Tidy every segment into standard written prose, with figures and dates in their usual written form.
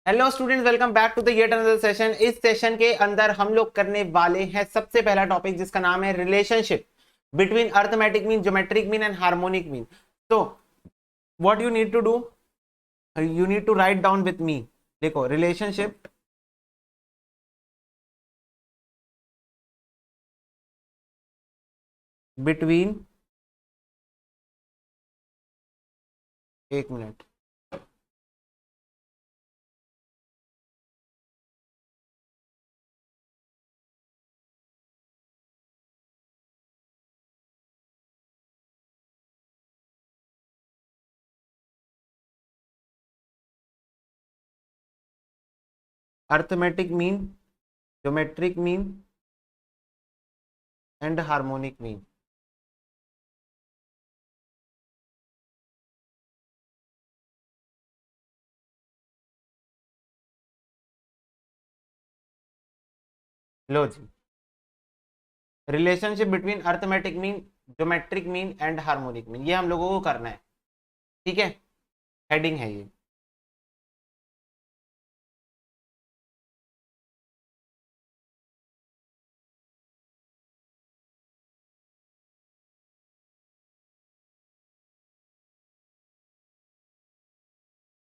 Hello students, welcome back to the yet another session. इस session के अंदर हम लोग करने वाले हैं सबसे पहला टॉपिक जिसका नाम है relationship between arithmetic mean, geometric mean and harmonic mean. तो what you need to do, you need to write down with me. देखो, रिलेशनशिप बिटवीन, एक minute, arithmetic mean, geometric mean and harmonic mean. लो जी, relationship between arithmetic mean, geometric mean and harmonic mean, ये हम लोगों को करना है। ठीक है, हेडिंग है ये।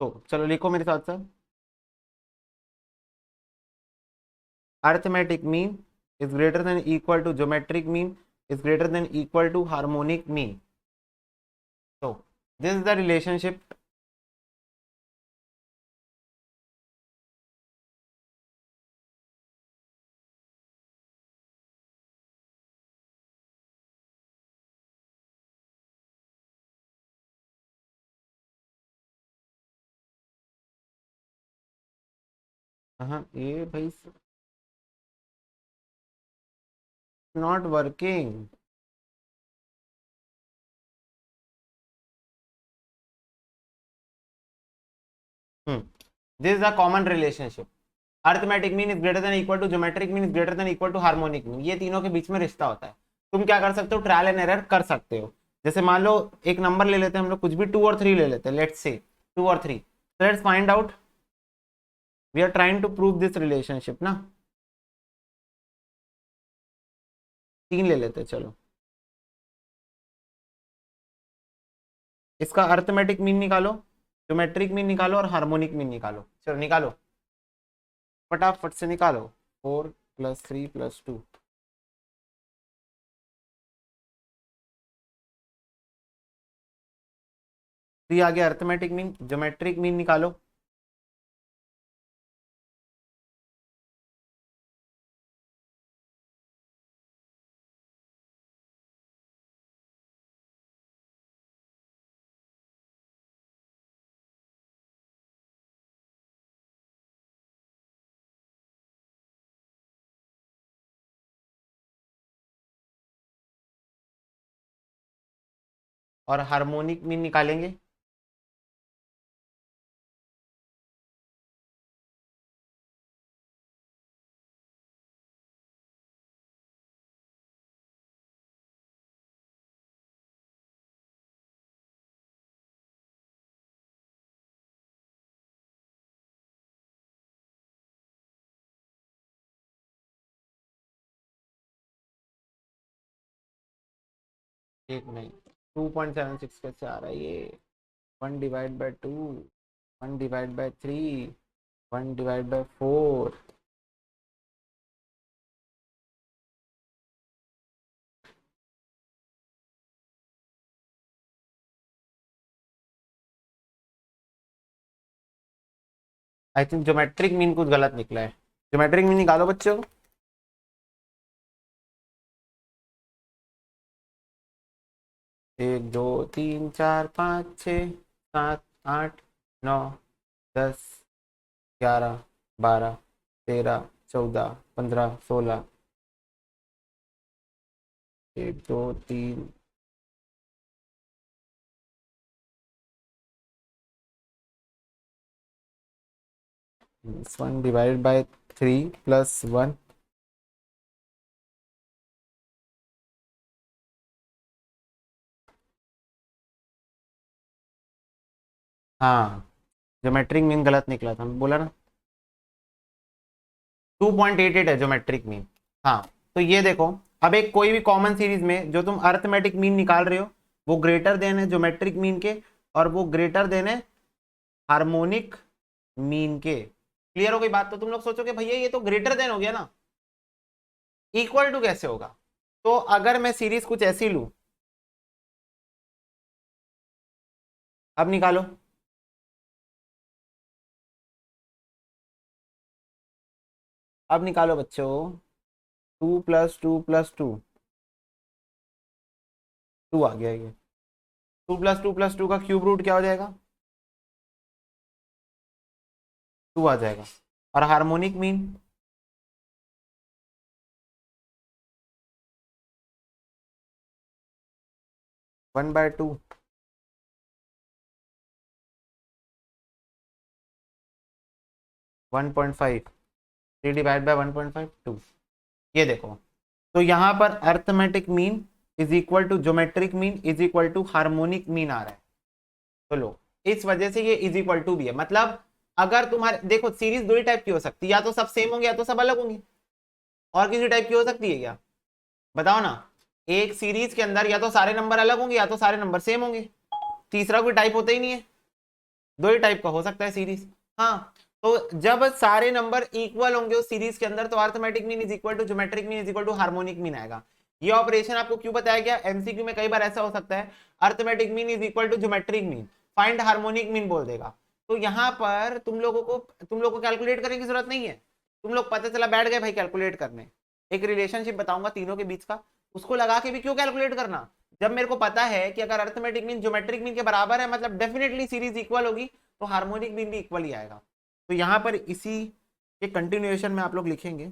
तो चलो लिखो मेरे साथ साथ। arithmetic mean is greater than equal to geometric mean is greater than equal to harmonic mean. So this is the relationship ये भाई not working. This is a common relationship. Arithmetic mean is greater than equal to geometric mean is greater than equal to harmonic mean. ये तीनों के बीच में रिश्ता होता है। तुम क्या कर सकते हो, ट्रायल एंड एरर कर सकते हो। जैसे मान लो एक नंबर ले लेते हैं हम लोग, कुछ भी 2 और 3 ले लेते हैं, लेट्स से 2 और 3। So let's find out, we are trying to prove this relationship ना। 3 ले लेते हैं, चलो। इसका अर्थमेटिक मीन निकालो, ज्योमेट्रिक मीन निकालो और हार्मोनिक मीन निकालो। चलो निकालो, फटाफट से निकालो। 4 + 3 + 2। 3 आ गया अर्थमेटिक मीन, ज्योमेट्रिक मीन निकालो। और हार्मोनिक मीन निकालेंगे। एक नहीं, 2.76 कैसे आ रहा है ये? 1/2, 1/3, 1/4। आई थिंक ज्योमेट्रिक मीन कुछ गलत निकला है। ज्योमेट्रिक मीन निकालो बच्चों। 1 2 3 4 5 6 7 8 9 10 11 12 13 14 15 16। 1 2 3। 1/3 + 1। हाँ, ज्योमेट्रिक मीन गलत निकला था, बोला ना। 2.88 है ज्योमेट्रिक मीन। हाँ, तो ये देखो, अब एक कोई भी कॉमन सीरीज में जो तुम अर्थमेटिक मीन निकाल रहे हो वो ग्रेटर देन है ज्योमेट्रिक मीन के, और वो ग्रेटर देन है हार्मोनिक मीन के। क्लियर हो गई बात? तो तुम लोग सोचोगे भैया ये तो ग्रेटर देन हो गया ना, इक्वल टू कैसे होगा? तो अगर मैं सीरीज कुछ ऐसी लू, अब निकालो। अब निकालो बच्चों, 2 + 2 + 2, 2 आ गया ये। 2 + 2 + 2 का क्यूब रूट क्या हो जाएगा? 2 आ जाएगा। और हार्मोनिक मीन, 1/2, 1.5, 3/1.5, 2। ये देखो, तो यहां पर arithmetic mean is equal to geometric mean is equal to harmonic mean आ रहा है। तो लो, इस वजह से ये इज इक्वल टू भी है। मतलब अगर तुम्हारे देखो सीरीज दो ही टाइप की हो सकती है, या तो सब सेम होंगे या तो सब अलग होंगे। और किसी टाइप की हो सकती है क्या? बताओ ना। एक सीरीज के अंदर या तो सारे नंबर अलग होंगे या तो सारे नंबर सेम होंगे। तीसरा कोई टाइप होता ही नहीं है, दो ही टाइप का हो सकता है सीरीज। हाँ, तो जब सारे नंबर इक्वल होंगे उस सीरीज के अंदर तो arithmetic mean is equal to geometric mean is equal to harmonic mean आएगा। ये ऑपरेशन आपको क्यों बताया गया? एमसीक्यू में कई बार ऐसा हो सकता है, arithmetic mean is equal to geometric mean, find harmonic mean बोल देगा। तो यहाँ पर तुम लोगों को कैलकुलेट करने की जरूरत नहीं है। तुम लोग पता चला बैठ गए भाई कैलकुलेट करने। एक रिलेशनशिप बताऊंगा तीनों के बीच का, उसको लगा के भी क्यों कैलकुलेट करना? जब मेरे को पता है कि अगर अर्थमेटिक मीन ज्योमेट्रिक मीन के बराबर है मतलब डेफिनेटली सीरीज इक्वल होगी, तो हार्मोनिक मीन भी इक्वल ही आएगा। तो यहां पर इसी के कंटिन्यूएशन में आप लोग लिखेंगे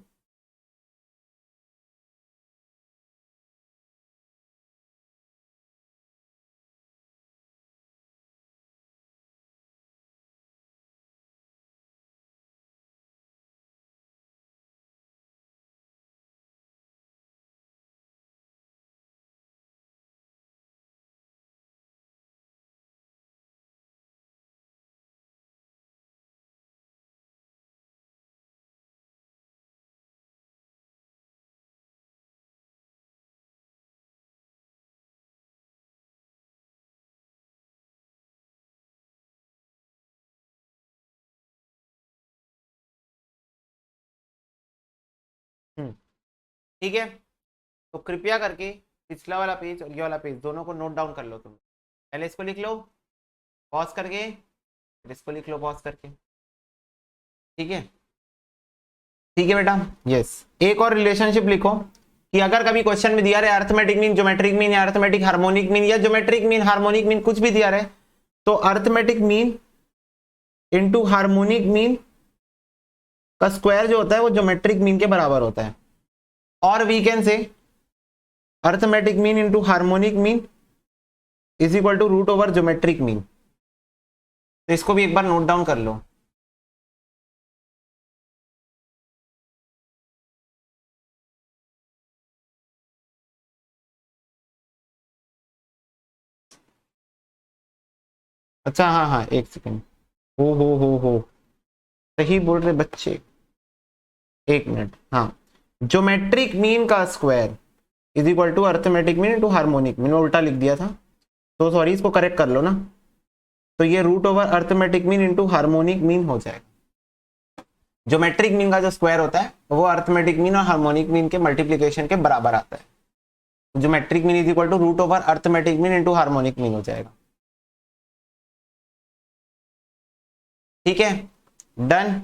ठीक है। तो कृपया करके पिछला वाला पेज और ये वाला पेज दोनों को नोट डाउन कर लो। तुम पहले इसको लिख लो पॉज करके, फिर इसको लिख लो पॉज करके। ठीक है, ठीक है बेटा। यस, एक और रिलेशनशिप लिखो कि अगर कभी क्वेश्चन में दिया रहे अर्थमेटिक मीन ज्योमेट्रिक मीन या अर्थमेटिक हार्मोनिक मीन या ज्योमेट्रिक मीन हार्मोनिक मीन कुछ भी दिया रहे, तो arithmetic mean into harmonic mean का स्क्वायर जो होता है वो ज्योमेट्रिक मीन के बराबर होता है। और we can say arithmetic mean into harmonic mean is equal to root over geometric mean. तो इसको भी एक बार नोट डाउन कर लो। अच्छा, हाँ हाँ, एक सेकंड। हो सही बोल रहे बच्चे, एक मिनट। हाँ, ज्योमेट्रिक मीन का square is equal to arithmetic mean into harmonic mean. उल्टा लिख दिया था तो सॉरी, इसको करेक्ट कर लो ना। तो ये root over arithmetic mean into harmonic mean हो जाएगा। ज्योमेट्रिक मीन का जो स्क्वायर होता है वो अर्थमेटिक मीन और हार्मोनिक मीन के मल्टीप्लीकेशन के बराबर आता है। Geometric mean is equal to root over arithmetic mean into harmonic mean हो जाएगा। ठीक है, डन।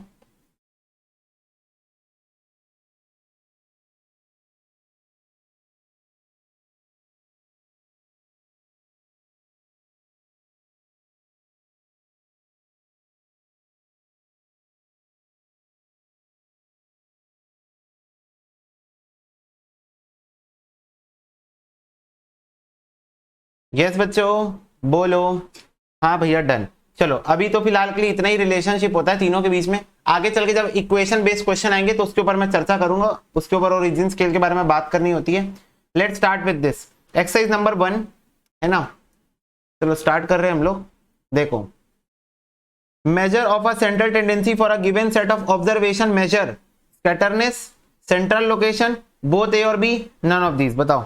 यस बच्चों, बोलो। हाँ भैया डन। चलो अभी तो फिलहाल के लिए इतना ही रिलेशनशिप होता है तीनों के बीच में। आगे चल के जब इक्वेशन बेस्ड क्वेश्चन आएंगे तो उसके ऊपर मैं चर्चा करूंगा, उसके ऊपर ओरिजिन स्केल के बारे में बात करनी होती है। Let start with this exercise number 1, है ना। चलो स्टार्ट कर रहे हैं हम लोग। देखो, measure of a central tendency for a given set of observation measure scatterness, central location, both A और बी, नन ऑफ दीज। बताओ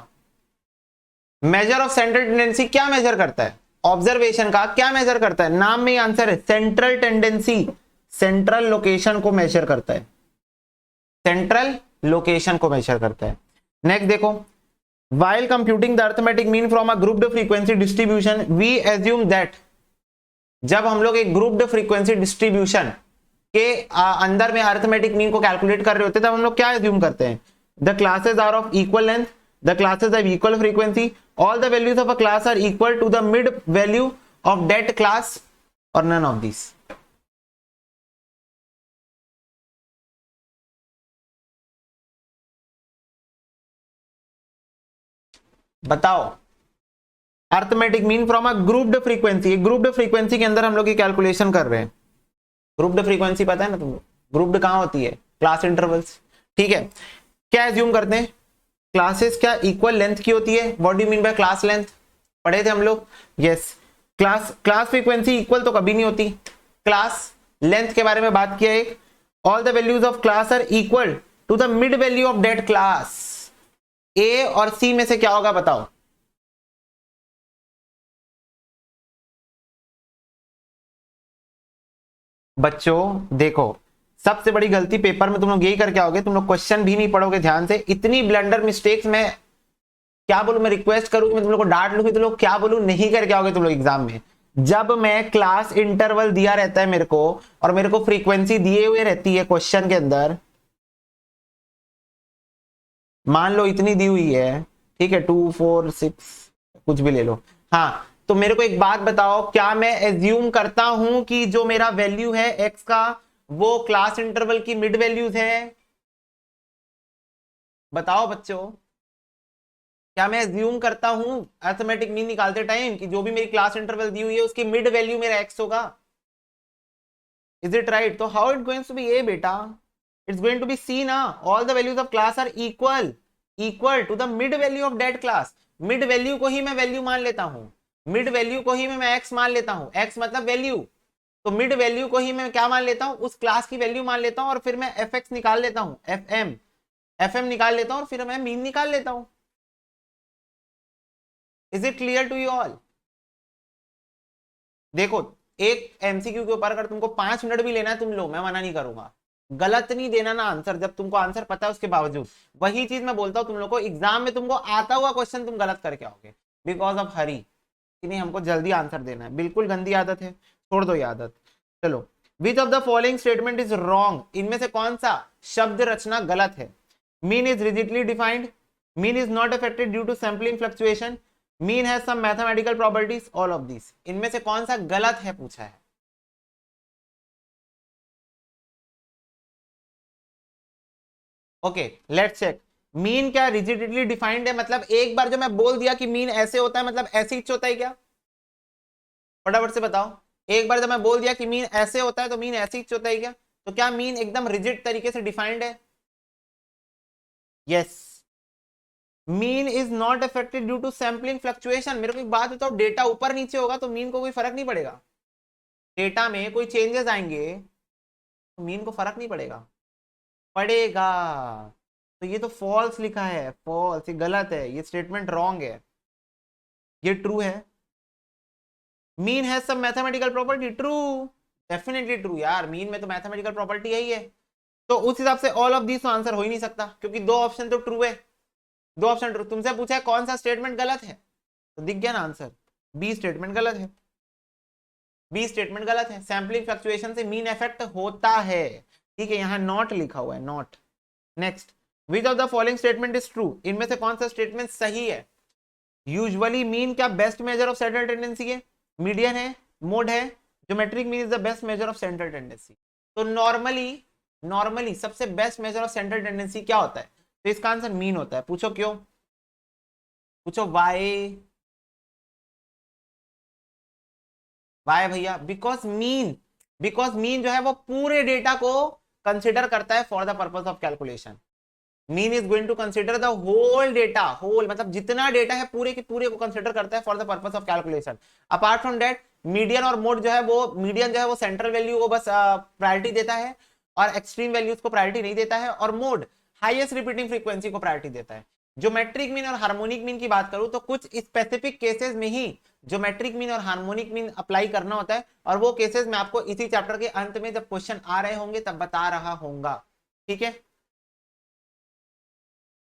मेजर ऑफ सेंट्रल टेंडेंसी क्या मेजर करता है? ऑब्जर्वेशन का क्या मेजर करता है? नाम में ही आंसर है, सेंट्रल टेंडेंसी सेंट्रल लोकेशन को मेजर करता है, सेंट्रल लोकेशन को मेजर करता है। नेक्स्ट देखो, while computing the arithmetic mean from a grouped frequency distribution we assume that, जब हम लोग एक ग्रुप्ड फ्रीक्वेंसी डिस्ट्रीब्यूशन के अंदर में अरिथमेटिक मीन को कैलकुलेट कर रहे होते हैं, तब हम लोग क्या एज्यूम करते हैं? The classes are of equal length, the classes of equal frequency, all the values of a class are equal to the mid value of that class और नन ऑफ दिस। बताओ arithmetic mean from a grouped frequency, grouped frequency के अंदर हम लोग की calculation कर रहे हैं। ग्रुप्ड फ्रीक्वेंसी पता है ना तुमको, ग्रुप्ड कहां होती है? Class intervals. ठीक है, क्या एज्यूम करते हैं? क्लासेस क्या इक्वल लेंथ की होती है? What do you mean bye class length? पढ़े थे हम लोग, यस। क्लास फ्रीक्वेंसी इक्वल तो कभी नहीं होती। क्लास लेंथ के बारे में बात किया एक, all the values of class are equal to the mid value of that class. A और सी में से क्या होगा बताओ? बच्चों देखो, सबसे बड़ी गलती पेपर में तुम लोग यही करके आओगे, तुम लोग क्वेश्चन भी नहीं पढ़ोगे ध्यान से। इतनी ब्लंडर मिस्टेक्स में क्या बोलूं, मैं रिक्वेस्ट करूं, मैं तुम लोग को डांट लूंगी, तुम लोग क्या बोलूं, नहीं करके आओगे तुम लोग एग्जाम में। जब मैं क्लास इंटरवल दिया रहता है मेरे को, और मेरे को फ्रीक्वेंसी दिए हुए रहती है क्वेश्चन के अंदर, मान लो इतनी दी हुई है, ठीक है, 2 4 6 कुछ भी ले लो, हाँ, तो मेरे को एक बात बताओ, क्या मैं एज्यूम करता हूं कि जो मेरा वैल्यू है एक्स का वो क्लास इंटरवल की मिड वैल्यूज है? बताओ बच्चों, क्या मैं एज्यूम करता हूं अरिथमेटिक मीन निकालते टाइम कि जो भी मेरी क्लास इंटरवल दी हुई है उसकी मिड वैल्यू मेरा एक्स होगा? Is it right? तो how it going to be A बेटा? It's going to be C ना, all the values of class are equal to the mid value of that class. Mid value को ही मैं value मान लेता हूं, mid value को ही मैं एक्स मान लेता हूं, एक्स मतलब वैल्यू, तो मिड वैल्यू को ही मैं क्या मान लेता हूं? उस क्लास की वैल्यू मान लेता हूं, और फिर मैं एफ एक्स निकाल लेता हूं, एफ एम निकाल लेता हूं, और फिर मैं मीन निकाल लेता हूं। Is it clear to you all? देखो, एक एमसीक्यू के ऊपर अगर तुमको 5 मिनट भी लेना है तुम लो, मैं मना नहीं करूंगा, गलत नहीं देना ना आंसर, जब तुमको आंसर पता है उसके बावजूद। वही चीज मैं बोलता हूं तुम लोग को, एग्जाम में तुमको आता हुआ क्वेश्चन तुम गलत करके आओगे बिकॉज ऑफ हरी, कि नहीं हमको जल्दी आंसर देना है। बिल्कुल गंदी आदत है, छोड़ दो ये आदत। चलो, which of the following statement is wrong? इनमें से कौन सा शब्द रचना गलत है? Mean is rigidly defined, mean is not affected due to sampling fluctuation, mean has some mathematical properties, all of this. इनमें से कौन सा गलत है पूछा है? Okay let's check. मीन क्या रिजिडिटली डिफाइंड है? मतलब एक बार जो मैं बोल दिया कि मीन ऐसे होता है, मतलब ऐसे ही होता है क्या? फटाफट से बताओ। एक बार जब मैं बोल दिया कि मीन ऐसे होता है तो मीन ऐसे ही होता है क्या? तो क्या मीन एकदम रिजिड तरीके से डिफाइंड है? Yes. Mean is not affected due to sampling fluctuation. मेरे को एक बात बताओ, डेटा ऊपर नीचे होगा तो मीन को कोई फर्क नहीं पड़ेगा? डेटा में कोई चेंजेस आएंगे तो मीन को फर्क नहीं पड़ेगा? पड़ेगा। तो ये तो फॉल्स लिखा है, फॉल्स, ये गलत है, ये स्टेटमेंट रॉन्ग है। ये ट्रू है, mean has some mathematical property, true, definitely true यार, मीन में तो मैथमेटिकल प्रॉपर्टी है ही है। तो उस हिसाब से ऑल ऑफ दिस तो आंसर हो ही नहीं सकता, क्योंकि दो ऑप्शन तो ट्रू है, दो ऑप्शन ट्रू। तुमसे पूछा है कौन सा स्टेटमेंट गलत है, तो दिख गया ना आंसर, बी स्टेटमेंट गलत है, बी स्टेटमेंट गलत है। सैम्पलिंग फ्लक्चुएशन से मीन इफेक्ट होता है, ठीक है, यहाँ नॉट लिखा हुआ है, not. Next, which of the following statement is true? इनमें से कौन सा स्टेटमेंट सही है? यूजुअली मीन क्या best measure of central tendency है? मीडियन है, मोड है, geometric mean is the best measure of central tendency. तो नॉर्मली सबसे best measure of central tendency क्या होता है? तो इसका आंसर मीन होता है। पूछो क्यों? पूछो वाई? वाई भैया, बिकॉज मीन जो है वो पूरे डेटा को कंसिडर करता है for the purpose of calculation. Mean is going to consider the whole data, whole मतलब जितना डेटा है पूरे के पूरे को कंसिडर करता है for the purpose of calculation. Apart from that, median और मोड जो है वो, मीडियन जो है वो सेंट्रल वैल्यू को बस प्रायोरिटी देता है, और एक्सट्रीम वैल्यूज को प्रायोरिटी नहीं देता है, और मोड हाईएस्ट रिपीटिंग फ्रीक्वेंसी को प्रायोरिटी देता है। ज्योमेट्रिक मीन और हार्मोनिक मीन की बात करूं तो कुछ स्पेसिफिक केसेस में ही ज्योमेट्रिक मीन और हार्मोनिक मीन अप्लाई करना होता है, और वो केसेस मैं आपको इसी चैप्टर के अंत में जब क्वेश्चन आ रहे होंगे तब बता रहा होऊंगा, ठीक है।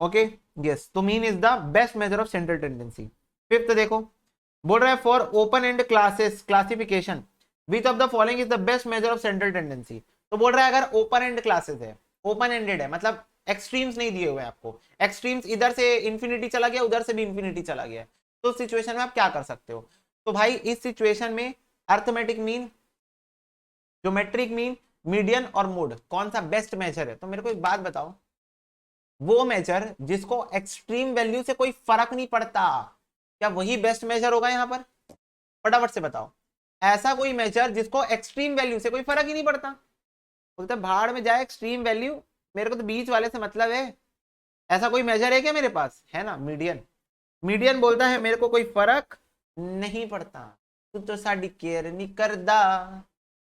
ओके, यस, तो mean is the best measure of central tendency. Fifth देखो, बोल रहा है for open and classes classification which of the following is the best measure of central tendency. तो बोल रहा है अगर ओपन एंड क्लासेस है, ओपन एंडेड है, मतलब एक्सट्रीम्स नहीं दिए हुए हैं आपको, एक्सट्रीम्स इधर से इंफिनिटी चला गया, उधर से भी इंफिनिटी चला गया, तो सिचुएशन में आप क्या कर सकते हो। तो भाई इस सिचुएशन में arithmetic mean, geometric mean, median और मोड कौन सा बेस्ट मेजर है। तो मेरे को एक बात बताओ, वो मेजर जिसको एक्सट्रीम वैल्यू से कोई फर्क नहीं पड़ता, क्या वही बेस्ट मेजर होगा यहां पर? फटाफट से बताओ, ऐसा कोई मेजर जिसको एक्सट्रीम वैल्यू से कोई फर्क ही नहीं पड़ता। बोलते भाड़ में जाए एक्सट्रीम वैल्यू, मेरे को तो बीच वाले से मतलब है। ऐसा कोई मेजर है क्या मेरे पास? है ना, मीडियन। मीडियन बोलता है मेरे को कोई फर्क नहीं पड़ता, तू तो साडी केयर नहीं करदा।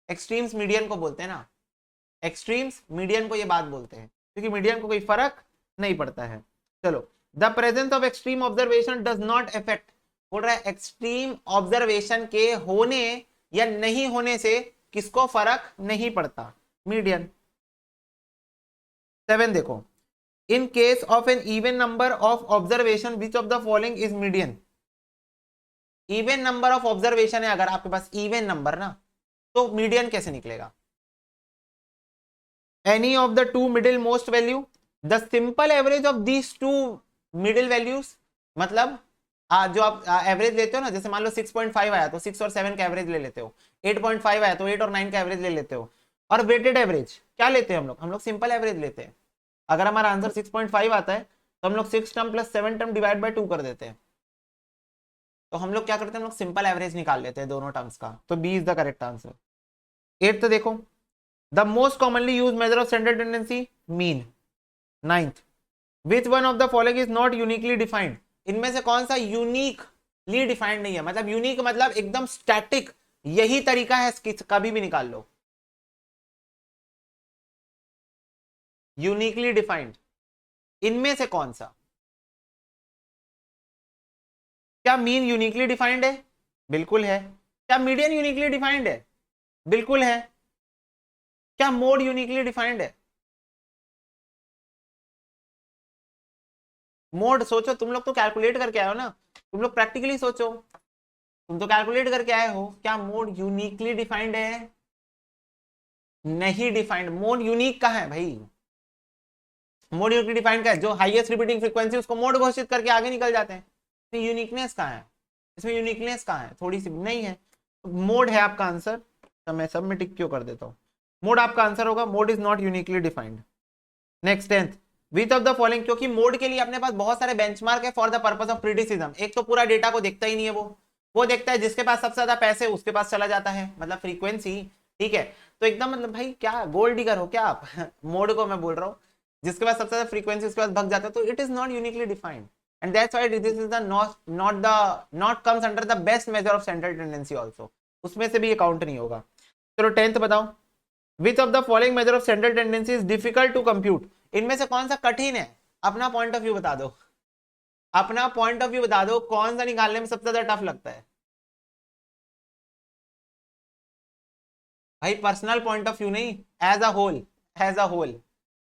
एक्सट्रीम्स मीडियन को बोलते हैं ना, एक्सट्रीम्स मीडियन को ये बात बोलते हैं, क्योंकि मीडियन को कोई फर्क नहीं पड़ता है। चलो, the presence of extreme observation does not effect, बोल रहा है एक्सट्रीम ऑब्जर्वेशन के होने या नहीं होने से किसको फर्क नहीं पड़ता, मीडियन। 7 देखो, in case of an even number of observation which of the following is median. Even number of observation है अगर आपके पास इवन नंबर ना, तो मीडियन कैसे निकलेगा? Any of the two middle most value, the simple average of these two middle values, मतलब जो आप एवरेज लेते हो ना, जैसे मान लो 6.5 आया तो 6 और 7 का एवरेज ले लेते हो, 8.5 आया तो 8 और 9 का एवरेज ले लेते हो, और वेटेड एवरेज क्या लेते हैं हम लोग सिंपल एवरेज लेते हैं। अगर हमारा आंसर 6.5 आता है तो हम लोग 6 term plus 7 term divide by 2 कर देते हैं, तो हम लोग क्या करते हैं, हम लोग सिंपल एवरेज निकाल लेते हैं दोनों टर्म्स का, तो B is the correct answer. 8th देखो, the most commonly use measure of central tendency, mean. 9th, which one of the following is not uniquely defined, इनमें से कौन सा यूनिकली डिफाइंड नहीं है, मतलब यूनिक मतलब एकदम स्टैटिक, यही तरीका है कभी भी निकाल लो। यूनिकली डिफाइंड, इनमें से कौन सा? क्या मीन यूनिकली डिफाइंड है? बिल्कुल है। क्या मीडियन यूनिकली डिफाइंड है? बिल्कुल है। क्या मोड यूनिकली डिफाइंड है? मोड सोचो, तुम लोग तो कैलकुलेट करके आए हो ना, तुम लोग प्रैक्टिकली सोचो, तुम तो कैलकुलेट करके आए हो, क्या मोड यूनिकली डिफाइंड है? नहीं डिफाइंड। मोड यूनिक का है भाई, मोड यूनिकली डिफाइंड का है, जो हाईएस्ट रिपीटिंग फ्रीक्वेंसी उसको मोड घोषित करके आगे निकल जाते हैं। इसमें यूनिकनेस कहाँ है? इसमें यूनिकनेस कहाँ है? थोड़ी सी नहीं है। मोड है आपका आंसर, तो मैं सब में टिक क्यों कर देता हूँ, मोड आपका आंसर होगा, mode is not uniquely defined. Next 10th, which of the following, क्योंकि मोड के लिए अपने पास बहुत सारे बेंचमार्क है for the purpose of criticism. एक तो पूरा डेटा को देखता ही नहीं है, वो देखता है जिसके पास सबसे ज्यादा पैसे उसके पास चला जाता है, मतलब फ्रीक्वेंसी, ठीक है। तो एकदम मतलब भाई क्या गोल्ड डिगर हो क्या आप मोड को मैं बोल रहा हूँ, जिसके पास सबसे ज्यादा फ्रीक्वेंसी उसके पास भग जाता है, तो it is not uniquely defined, and that's why this is the not comes under the best measure of central tendency also, उसमें से भी ये काउंट नहीं होगा। चलो 10th बताओ, which of the following measure of central tendency is difficult to compute, इनमें से कौन सा कठिन है? अपना पॉइंट ऑफ व्यू बता दो, अपना पॉइंट ऑफ व्यू बता दो, कौन सा निकालने में सबसे ज्यादा टफ लगता है? भाई पर्सनल पॉइंट ऑफ व्यू नहीं, as a whole, as a whole.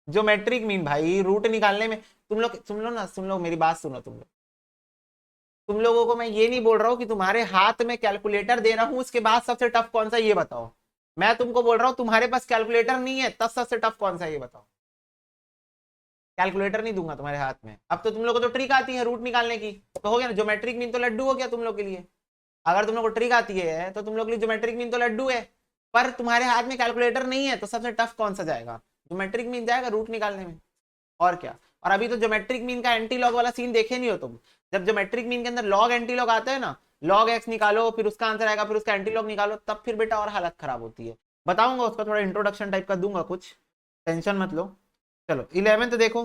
Geometric mean भाई रूट निकालने में, तुम लोग सुन लो ना, सुन लो मेरी बात सुनो, तुम लोगों को मैं ये नहीं बोल रहा हूँ कि तुम्हारे हाथ में कैलकुलेटर दे रहा हूँ उसके बाद सबसे टफ कौन सा ये बताओ, मैं तुमको बोल रहा हूँ तुम्हारे पास कैलकुलेटर नहीं है तब सबसे टफ कौन सा ये बताओ। कैलकुलेटर नहीं दूंगा तुम्हारे हाथ में, अब तो तुम लोग को तो ट्रिक आती है रूट निकालने की, तो हो गया ना, ज्योमेट्रिक मीन तो लड्डू हो गया तुम लोग के लिए। अगर तुम लोग को ट्रिक आती है तो तुम लोग के लिए ज्योमेट्रिक मीन तो लड्डू है, पर तुम्हारे हाथ में कैलकुलेटर नहीं है तो सबसे टफ कौन सा जाएगा? ज्योमेट्रिक मीन जाएगा रूट निकालने में, और क्या। और अभी तो ज्योमेट्रिक मीन का एंटी लॉग वाला सीन देखे नहीं हो तुम, जब ज्योमेट्रिक मीन के अंदर लॉग एंटी लॉग आता है ना, लॉग एक्स निकालो फिर उसका आंसर आएगा, फिर उसका एंटी लॉग निकालो, तब फिर बेटा और हालत खराब होती है। बताऊंगा उसका थोड़ा इंट्रोडक्शन टाइप का दूंगा कुछ, टेंशन मत लो। चलो 11th देखो,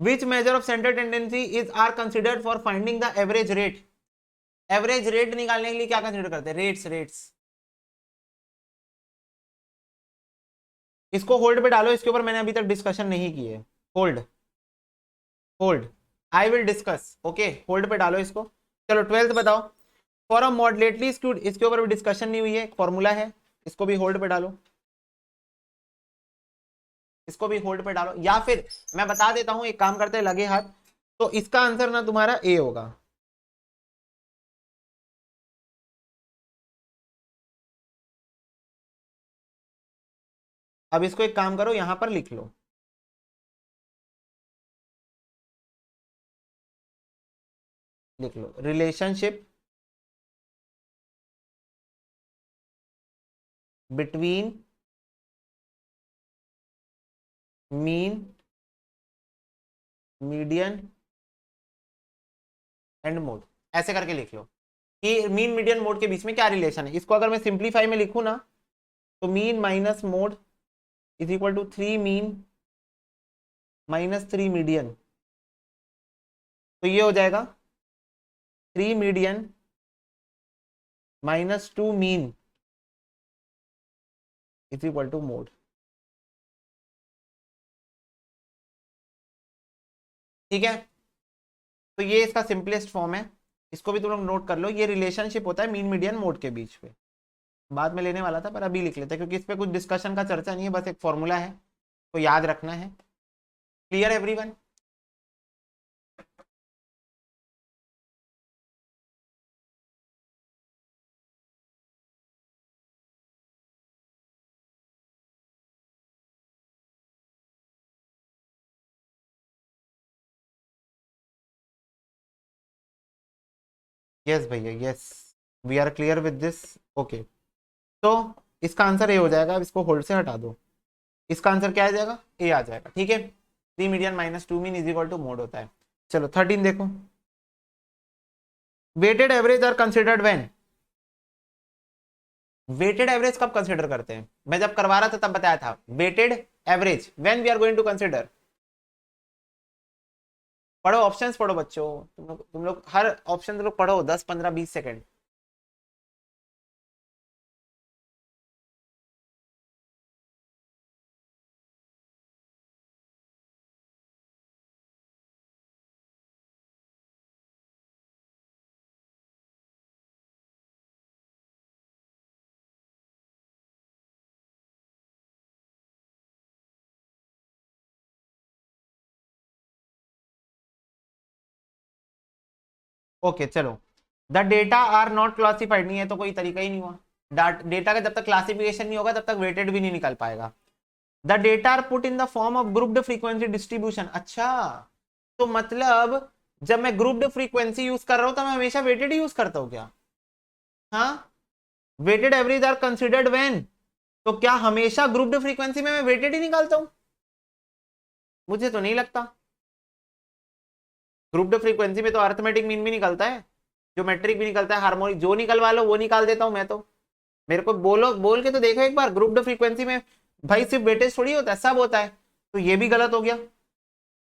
which measure of central tendency is are considered for finding the average rate, average rate निकालने के लिए क्या कंसिडर करते हैं? रेट्स, रेट्स इसको होल्ड पे डालो, इसके ऊपर मैंने अभी तक डिस्कशन नहीं की है। Hold hold, I will discuss, okay, hold पे डालो इसको। चलो 12th बताओ। फॉर अ मॉडरेटली स्क्यूड, इसके ऊपर भी डिस्कशन नहीं हुई है, फॉर्मूला है, इसको भी होल्ड पे डालो, इसको भी होल्ड पे डालो। या फिर मैं बता देता हूं, एक काम करते हैं लगे हाथ, तो इसका आंसर ना तुम्हारा ए होगा। अब इसको एक काम करो, यहां पर लिख लो, लिख लो relationship between mean, median and mode, ऐसे करके लिख लो कि मीन मीडियन मोड के बीच में क्या रिलेशन है। इसको अगर मैं सिंप्लीफाई में लिखूं ना, तो mean minus mode is equal to 3 mean minus 3 median, तो ये हो जाएगा 3 median minus 2 mean is equal to mode. ठीक है, तो ये इसका सिंपलेस्ट फॉर्म है, इसको भी तुम लोग नोट कर लो। ये रिलेशनशिप होता है मीन मीडियन मोड के बीच में, बाद में लेने वाला था पर अभी लिख लेते हैं क्योंकि इस पे कुछ डिस्कशन का चर्चा नहीं है, बस एक फॉर्मूला है तो याद रखना है। Clear everyone? यस भैया yes, we are clear with this, okay. तो इसका आंसर ए हो जाएगा, अब इसको होल्ड से हटा दो, इसका आंसर क्या आ जाएगा, ए आ जाएगा। ठीक है, 3 median minus 2 mean is equal to mode होता है। चलो 13 देखो, weighted average are considered when, weighted average कब कंसिडर करते हैं, मैं जब करवा रहा था तब बताया था, weighted average when we are going to consider. पढ़ो ऑप्शंस, पढ़ो बच्चों, तुम लोग हर ऑप्शन तुम लोग पढ़ो 10 15 20 सेकंड। ओके चलो, the data are not classified, नहीं है तो कोई तरीका ही नहीं हुआ। डेटा का जब तक क्लासिफिकेशन नहीं होगा तब तक वेटेड भी नहीं निकल पाएगा। The data are put in the form of grouped frequency distribution, अच्छा तो मतलब जब मैं ग्रुप्ड फ्रीक्वेंसी यूज कर रहा हूं तो मैं हमेशा वेटेड यूज करता हूं क्या? हाँ, weighted average are considered when, तो क्या हमेशा ग्रुप्ड फ्रीक्वेंसी में मैं वेटेड ही निकालता हूं? मुझे तो नहीं लगता। ग्रुप्ड फ्रीक्वेंसी में तो अर्थमेटिक मीन भी निकलता है, ज्योमेट्रिक भी निकलता है, हार्मोनिक, जो निकलवा लो वो निकाल देता हूं मैं तो। मेरे को बोलो, बोल के तो देखो एक बार, ग्रुप्ड फ्रीक्वेंसी में भाई सिर्फ वेटेज थोड़ी होता है, सब होता है, तो ये भी गलत हो गया।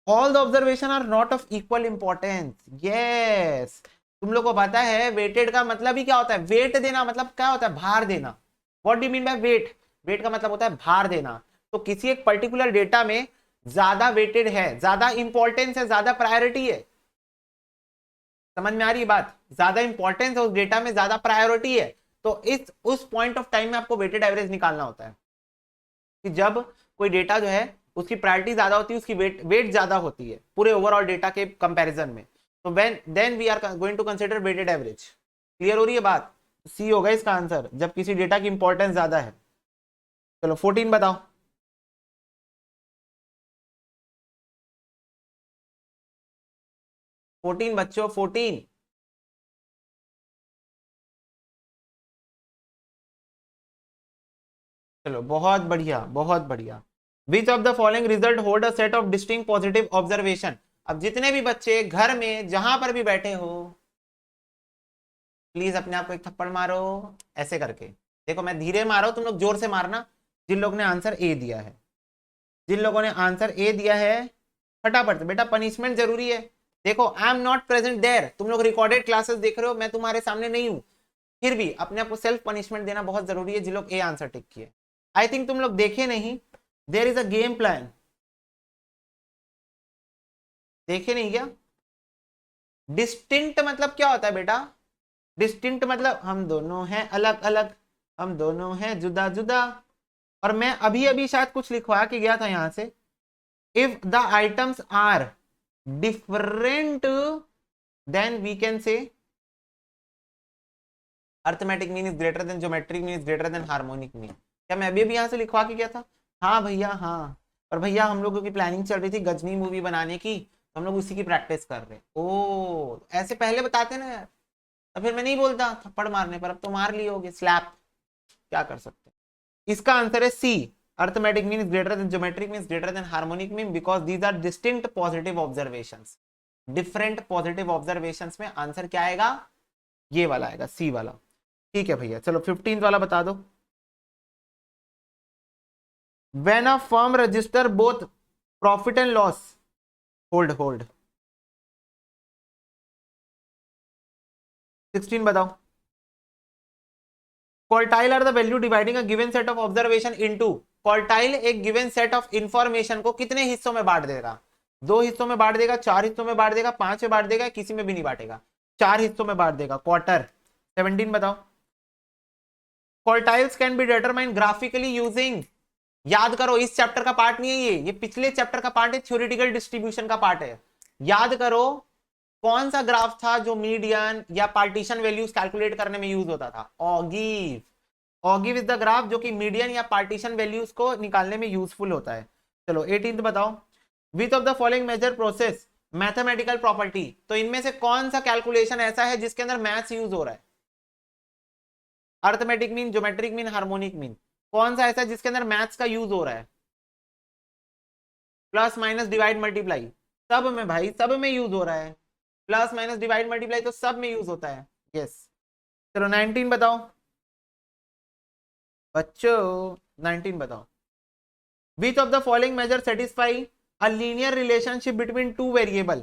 All the observation are not of equal importance, yes, तुम लोग को पता है वेटेड का मतलब ही क्या होता है, वेट देना मतलब क्या होता है, भार देना। What do you mean by weight, weight का मतलब होता है भार देना। तो किसी एक पर्टिकुलर डेटा में ज्यादा वेटेड है, ज्यादा इंपॉर्टेंस है, ज्यादा प्रायोरिटी है, समझ में आ रही है बात, ज्यादा इंपॉर्टेंस है उस डेटा में, ज्यादा प्रायोरिटी है, तो इस उस पॉइंट ऑफ टाइम में आपको वेटेड एवरेज निकालना होता है कि जब कोई डेटा जो है उसकी प्रायोरिटी ज्यादा होती है, उसकी वेट ज्यादा होती है पूरे ओवरऑल डेटा के कंपैरिजन में, तो when then we are going to consider weighted average. Clear हो रही है बात? सी होगा इसका आंसर, जब किसी डेटा की इंपॉर्टेंस ज्यादा है। चलो 14 बताओ। 14 बच्चों 14, चलो बहुत बढ़िया बहुत बढ़िया। विच of the following result hold a set of distinct positive observation. अब जितने भी बच्चे घर में जहां पर भी बैठे हो, प्लीज अपने आप को एक थप्पड़ मारो ऐसे करके, देखो मैं धीरे मारो, तुम लोग जोर से मारना। जिन लोगों ने आंसर ए दिया है, जिन लोगों ने आंसर ए दिया है, फटाफट से, बेटा पनिशमेंट जरूरी है। देखो I am not present there, तुम लोग रिकॉर्डेड क्लासेस देख रहे हो, मैं तुम्हारे सामने नहीं हूं, फिर भी अपने आप को सेल्फ पनिशमेंट देना बहुत जरूरी है। जिन लोग ए आंसर टिक किए, आई थिंक तुम लोग देखे नहीं, there is a game plan, देखे नहीं क्या? डिस्टिंक्ट मतलब क्या होता है बेटा? डिस्टिंक्ट मतलब हम दोनों हैं अलग अलग, हम दोनों हैं जुदा जुदा। और मैं अभी अभी शायद कुछ लिखवा के गया था यहां से, if the items are different then we can say arithmetic mean is greater than geometric mean is greater than harmonic mean. क्या मैं अभी अभी यहां से लिखवा के गया था? हाँ भैया हाँ। और भैया हम लोगों की प्लानिंग चल रही थी गजनी मूवी बनाने की, तो हम लोग उसी की प्रैक्टिस कर रहे। ओ ऐसे पहले बताते ना यार, तो फिर मैं नहीं बोलता थप्पड़ मारने पर, अब तो मार लिए होगे स्लैप, क्या कर सकते हैं। इसका आंसर है C, arithmetic mean is greater than geometric mean is greater than harmonic mean, because these are distinct positive observations. Different positive observations में आंसर क्या आएगा? ये वाला आएगा, सी वाला। ठीक है भैया, चलो 15 वाला बता दो। When a firm register both profit and loss, hold hold. 16 बताओ। Quartile are the value dividing a given set of observation into. Quartile एक गिवन सेट ऑफ इंफॉर्मेशन को कितने हिस्सों में बांट देगा? 2 हिस्सों में बांट देगा, 4 हिस्सों में बांट देगा, 5 में बांट देगा, किसी में भी नहीं बांटेगा, 4 हिस्सों में बांट देगा क्वार्टर। 17 बताओ। Quartiles can be determine graphically using, याद करो इस चैप्टर का पार्ट नहीं है ये पिछले चैप्टर का पार्ट है, थ्योरेटिकल डिस्ट्रीब्यूशन का पार्ट है। याद करो कौन सा ग्राफ था जो मीडियन या पार्टीशन वैल्यूज कैलकुलेट करने में यूज होता था? ऑगिव। ऑगिव इज द ग्राफ जो कि मीडियन या पार्टीशन वैल्यूज को निकालने में यूजफुल होता है। चलो 18 बताओ। Which of the following measure process mathematical property, तो इनमें से कौन सा कैलकुलेशन ऐसा है जिसके अंदर मैथ्स यूज हो रहा है? Arithmetic mean, geometric mean, harmonic mean, कौन सा ऐसा है जिसके अंदर मैथ्स का यूज हो रहा है? प्लस माइनस डिवाइड मल्टीप्लाई, सब में भाई, सब में यूज हो रहा है। प्लस माइनस डिवाइड मल्टीप्लाई तो सब में यूज होता है। यस। चलो 19 बताओ बच्चों, 19 बताओ। Which of the following measure satisfy a linear relationship between two variable.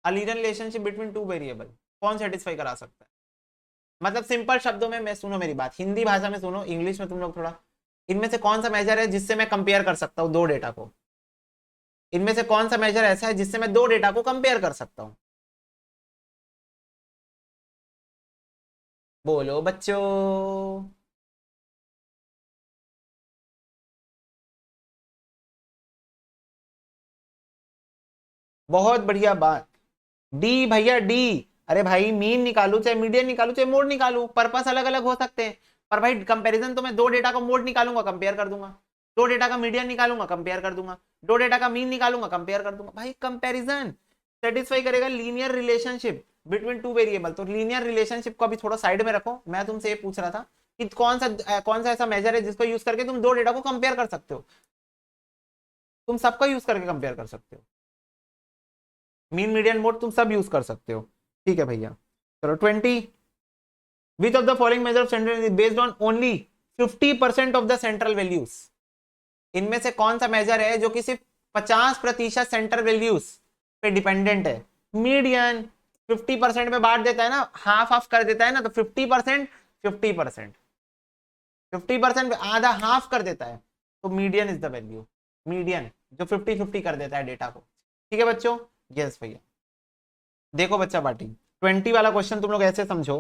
A linear relationship between two variable कौन सेटिस्फाई करा सकता है? मतलब सिंपल शब्दों में, मैं सुनो मेरी बात, हिंदी भाषा में सुनो, इंग्लिश में तुम लोग थोड़ा। इनमें से कौन सा मेजर है जिससे मैं कंपेयर कर सकता हूँ दो डेटा को? इनमें से कौन सा मेजर ऐसा है जिससे मैं दो डेटा को कंपेयर कर सकता हूँ? बोलो बच्चों। बहुत बढ़िया बात, डी भैया डी। अरे भाई मीन निकालू चाहे मीडियन निकालू चाहे मोड निकालू, पर्पस अलग अलग हो सकते हैं, पर भाई कंपैरिजन तो मैं दो डेटा का मोड निकालूंगा कंपेयर कर दूंगा, दो डेटा का मीडियन निकालूंगा कंपेयर कर दूंगा, दो डेटा का मीन निकालूंगा कंपेयर कर दूंगा। भाई कंपैरिजन सेटिस्फाई करेगा linear relationship between two variable. तो लीनियर रिलेशनशिप को अभी थोड़ा साइड में रखो, मैं तुमसे ये पूछ रहा था कि कौन सा ऐसा मेजर है जिसको यूज करके तुम दो डेटा को कंपेयर कर सकते हो? तुम सबका यूज करके कंपेयर कर सकते हो, मीन मीडियन मोड तुम सब यूज कर सकते हो। ठीक है भैया। चलो 20। विच of the following measure of central is based on only 50% of the central values. इनमें से कौन सा मेजर है जो कि सिर्फ 50% सेंट्रल वैल्यूज पे डिपेंडेंट है? मीडियन 50% में बांट देता है ना, हाफ हाफ कर देता है ना, तो 50%, 50%, 50% आधा हाफ कर देता है, तो median is the value. Median जो 50-50 कर देता है डेटा को। ठीक है बच्चों। यस भैया। देखो बच्चा पार्टी, 20 वाला क्वेश्चन तुम लोग ऐसे समझो,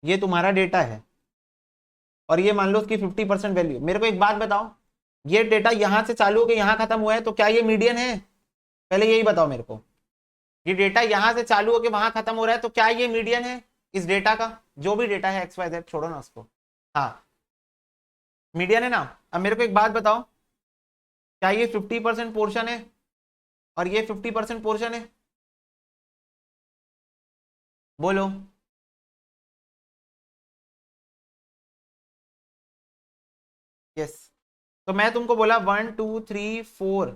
ये तुम्हारा डेटा है और ये मान लो उसकी 50% वैल्यू। मेरे को एक बात बताओ, ये डेटा यहां से चालू होकर यहां खत्म हुआ है, तो क्या ये मीडियन है? पहले यही बताओ मेरे को। ये डेटा यहां से चालू होकर वहां खत्म हो रहा है, तो क्या ये मीडियन है इस डेटा का? जो भी डेटा है XYZ छोड़ो ना उसको, हाँ मीडियन है ना। अब मेरे को एक बात बताओ, क्या ये 50% पोर्शन है और ये 50% पोर्शन है? बोलो। यस। तो मैं तुमको बोला 1 2 3 4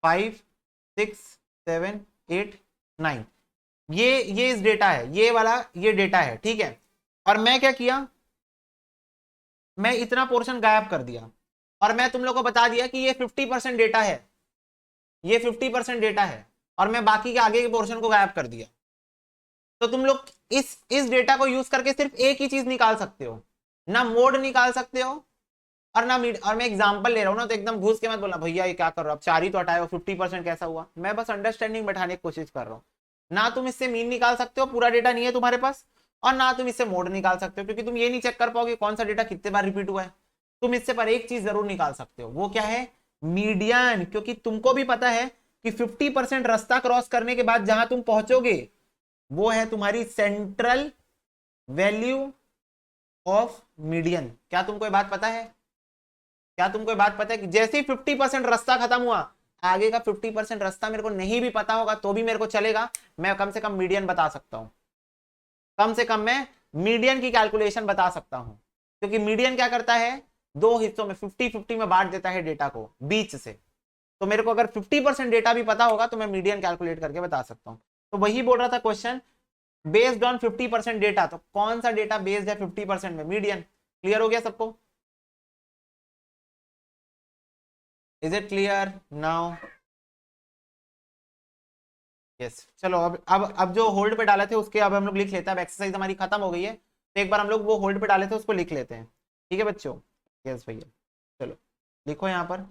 5 6 7 8 9, ये इस डेटा है, ये वाला ये डेटा है, ठीक है। और मैं क्या किया, मैं इतना पोर्शन गायब कर दिया और मैं तुम लोग को बता दिया कि ये 50% डेटा है, ये 50% डेटा है, और मैं बाकी के आगे के पोर्शन को गायब कर दिया। तो तुम लोग इस डेटा को यूज करके सिर्फ एक ही चीज निकाल सकते हो, ना मोड निकाल सकते हो और ना मीड। और मैं एग्जांपल ले रहा हूँ ना, तो एकदम घुस के मत बोलना भैया ये क्या कर रहे हो, अब 4 ही तो हटाए हो, 50% कैसा हुआ। मैं बस अंडरस्टैंडिंग बैठाने की कोशिश कर रहा हूँ। ना तुम इससे मीन निकाल सकते हो, पूरा डेटा नहीं है तुम्हारे पास, और ना तुम इससे मोड निकाल सकते हो, क्योंकि तुम ये नहीं चेक कर पाओगे कौन सा डेटा कितने बार रिपीट हुआ है। तुम इससे पर एक चीज जरूर निकाल सकते हो, वो क्या है, मीडियन। क्योंकि तुमको भी पता है कि 50% रास्ता क्रॉस करने के बाद जहां तुम पहुंचोगे वो है तुम्हारी सेंट्रल वैल्यू ऑफ मीडियन। क्या तुमको ये बात पता है? क्या तुमको ये बात पता है कि जैसे ही 50% रास्ता खत्म हुआ, आगे का 50% रास्ता मेरे को नहीं भी पता होगा तो भी मेरे को चलेगा, मैं कम से कम मीडियन बता सकता हूं। कम से कम मैं मीडियन की कैलकुलेशन बता सकता हूं, क्योंकि मीडियन क्या करता है, दो हिस्सों में 50-50 में बांट देता है डेटा को बीच से। तो मेरे को अगर 50% डेटा भी पता होगा तो मैं मीडियन कैलकुलेट करके बता सकता हूं। तो वही बोल रहा था क्वेश्चन, बेस्ड ऑन 50% डेटा। तो कौन सा डेटा बेस्ड है 50% में? मीडियन। क्लियर हो गया सबको? Is it clear now? Yes. चलो अब जो होल्ड पे डाले थे उसके अब हम लोग लिख लेते हैं। अब एक्सरसाइज हमारी खत्म हो गई है, तो एक बार हम लोग वो होल्ड पे डाले थे उसको लिख लेते हैं। ठीक है बच्चों? यस भैया। चलो लिखो यहाँ पर।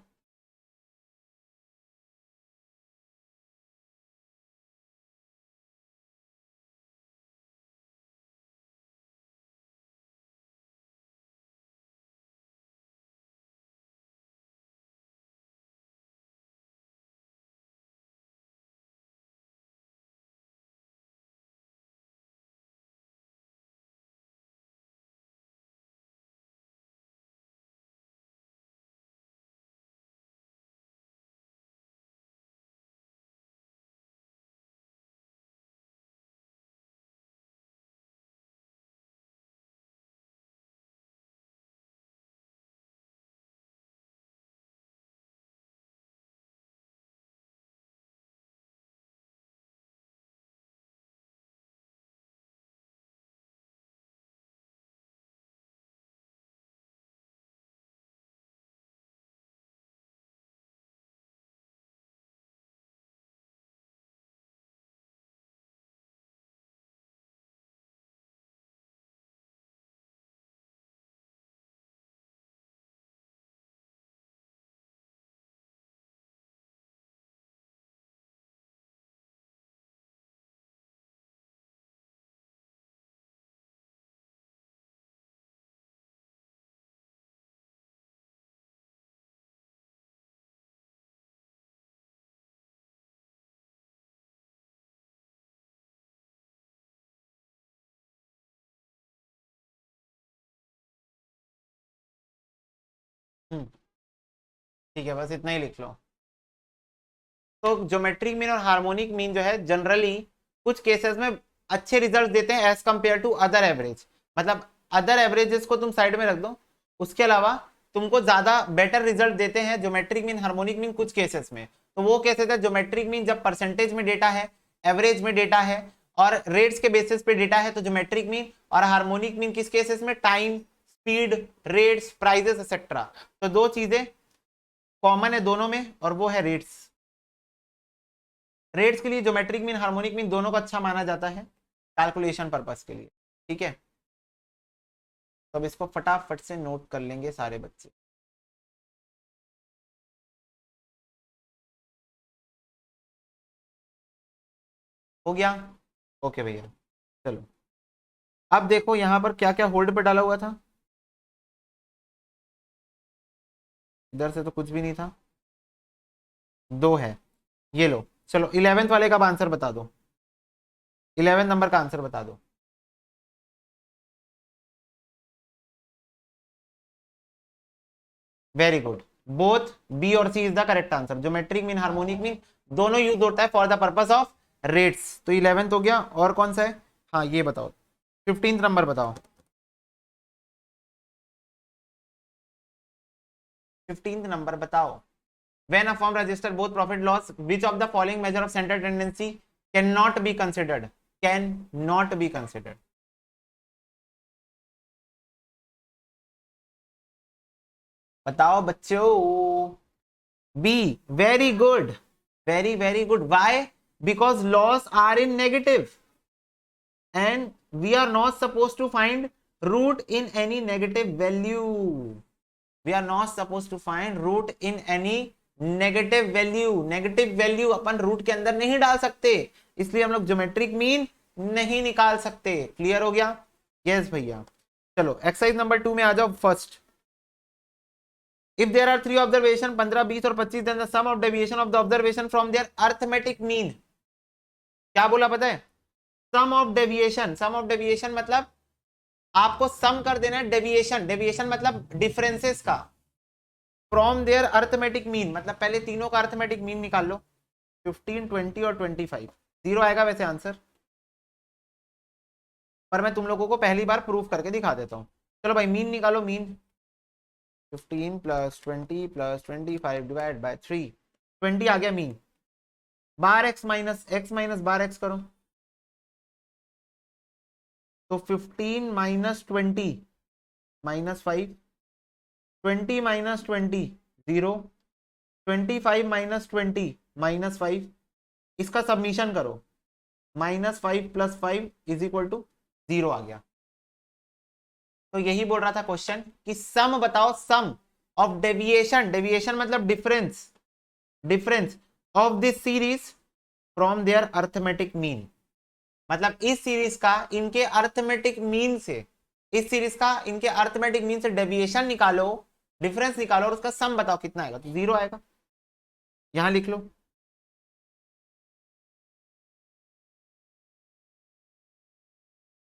ठीक है, बस इतना ही लिख लो। तो ज्योमेट्रिक मीन और हार्मोनिक मीन जो है जनरली कुछ केसेस में अच्छे रिजल्ट देते हैं as compare to other average. मतलब अदर एवरेजेस को तुम साइड में रख दो, उसके अलावा तुमको ज्यादा बेटर रिजल्ट देते हैं ज्योमेट्रिक मीन हार्मोनिक मीन कुछ केसेस में। तो वो केसेस है ज्योमेट्रिक मीन जब परसेंटेज में डेटा है, एवरेज में डेटा है और रेट्स के बेसिस पे डेटा है तो ज्योमेट्रिक मीन। और हार्मोनिक मीन किस केसेस में? Time, speed, rates, prices etcetera. तो दो चीजें कॉमन है दोनों में और वो है रेट्स। रेट्स के लिए ज्योमेट्रिक मीन हार्मोनिक मीन दोनों को अच्छा माना जाता है कैलकुलेशन पर्पस के लिए। ठीक है, तो अब इसको फटाफट से नोट कर लेंगे सारे बच्चे। हो गया? ओके भैया। चलो अब देखो यहां पर क्या क्या होल्ड पे डाला हुआ था। इधर से तो कुछ भी नहीं था, दो है, ये लो। चलो 11th वाले का आंसर बता दो, 11 नंबर का आंसर बता दो। वेरी गुड, बोथ बी और C is the correct answer. Geometric mean harmonic mean दोनों यूज होता है for the purpose of rates. तो 11th हो गया, और कौन सा है? हाँ ये बताओ, 15th नंबर बताओ। 15th नंबर बताओ। When a firm register both profit loss, which of the following measure of central tendency cannot be considered? Cannot be considered. बताओ बच्चों। B, very good, very very good. Why? Because loss are in negative. and we are not supposed to find root in any negative value. We are not supposed to find root in any negative value. Negative value अपन root के अंदर नहीं डाल सकते, इसलिए हम लोग geometric mean नहीं निकाल सकते. क्लियर हो गया? यस भैया. चलो एक्सरसाइज नंबर 2 में आ जाओ. First, if there are 3 observation 15, 20 और 25, then the sum of deviation of the observation from their arithmetic mean. क्या बोला पता है? Sum of deviation. Sum of deviation मतलब आपको सम कर देना है डेविएशन. डेविएशन मतलब डिफरेंसेस का. फ्रॉम देयर अर्थमेटिक मीन मतलब पहले तीनों का अर्थमेटिक मीन निकाल लो. 15, 20 और 25. 0 आएगा वैसे आंसर, पर मैं तुम लोगों को पहली बार प्रूफ करके दिखा देता हूं. चलो भाई मीन निकालो. Mean 15 plus 20 plus 25 divide by 3. 20 आ गया मीन. बार एक्स माइनस बार एक्स करो तो 15 minus 20 minus 5. 20 minus 20 0. 25 minus 20 minus 5. इसका सबमिशन करो. -5 प्लस 5 इज इक्वल टू 0 आ गया. तो यही बोल रहा था क्वेश्चन कि सम बताओ. Sum of deviation. डेविएशन मतलब difference. Difference of this series from their arithmetic mean. मतलब इस सीरीज का इनके अर्थमेटिक मीन से, इस सीरीज का इनके अर्थमेटिक मीन से डेविएशन निकालो, डिफरेंस निकालो और उसका सम बताओ कितना आएगा. तो 0 आएगा. यहां लिख लो.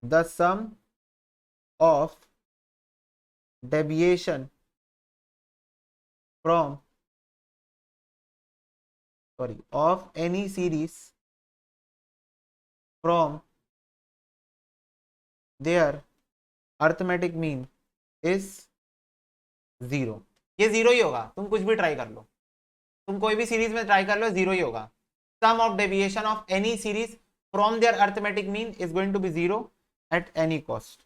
The sum of deviation from of any series from their arithmetic mean is 0. ये 0 ही होगा. तुम कुछ भी ट्राई कर लो, तुम कोई भी सीरीज में ट्राई कर लो, 0 ही होगा. Sum of deviation of any series from their arithmetic mean is going to be 0 at any cost.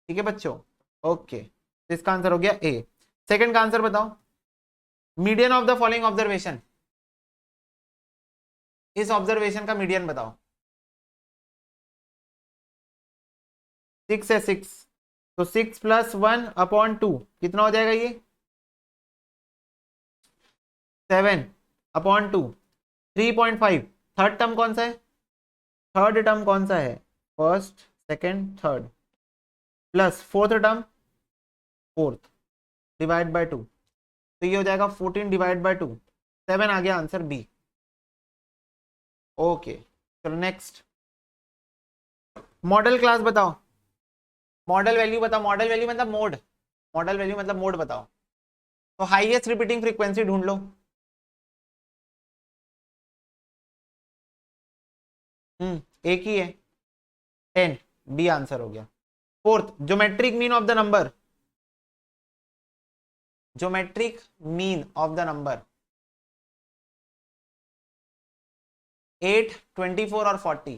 ठीक है बच्चों? ओके, इसका आंसर हो गया ए. सेकंड का आंसर बताओ. Median of the following observation. इस ऑब्जर्वेशन का मीडियन बताओ. 6 है. 6 तो 6 प्लस 1 अपॉन 2 कितना हो जाएगा? ये 7 अपॉन 2 3.5. थर्ड टर्म कौन सा है? थर्ड टर्म कौन सा है? First, second, third. Plus fourth term, fourth divide by 2. तो ये हो जाएगा 14 डिवाइड बाय 2. 7 आ गया आंसर बी. ओके चलो नेक्स्ट. मॉडल क्लास बताओ. मॉडल वैल्यू बताओ. मॉडल वैल्यू मतलब मोड. मॉडल वैल्यू मतलब मोड बताओ. तो हाईएस्ट रिपीटिंग फ्रीक्वेंसी ढूंढ लो. एक ही है 10. बी आंसर हो गया. Fourth, geometric mean of the number. Geometric mean of the number 8, 24 और 40.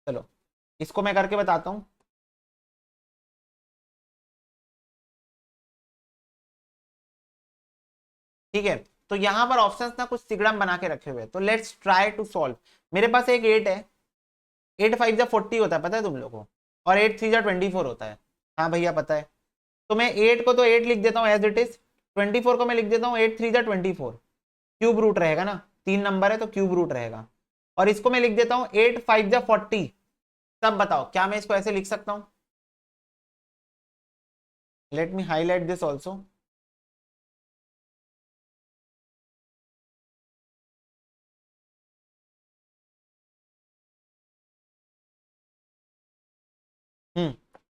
चलो इसको मैं करके बताता हूं. ठीक है, तो यहां पर ऑप्शंस ना कुछ तिगड़म बना के रखे हुए हैं, तो लेट्स ट्राई टू सॉल्व. मेरे पास एक 8 है. 8 5 जा 40 होता है, पता है तुम लोगों को, और 8 3 जा 24 होता है. हाँ भैया पता है. तो मैं 8 को तो 8 लिख देता हूँ एज इट इज. 24 को मैं लिख देता हूँ 8 3 जा 24. क्यूब रूट रहेगा ना, 3 नंबर है तो क्यूब रूट रहेगा. और इसको मैं लिख देता हूँ 8 5 जा 40. तब बताओ क्या मैं इसको ऐसे लिख सकता हूँ? Let me highlight this also.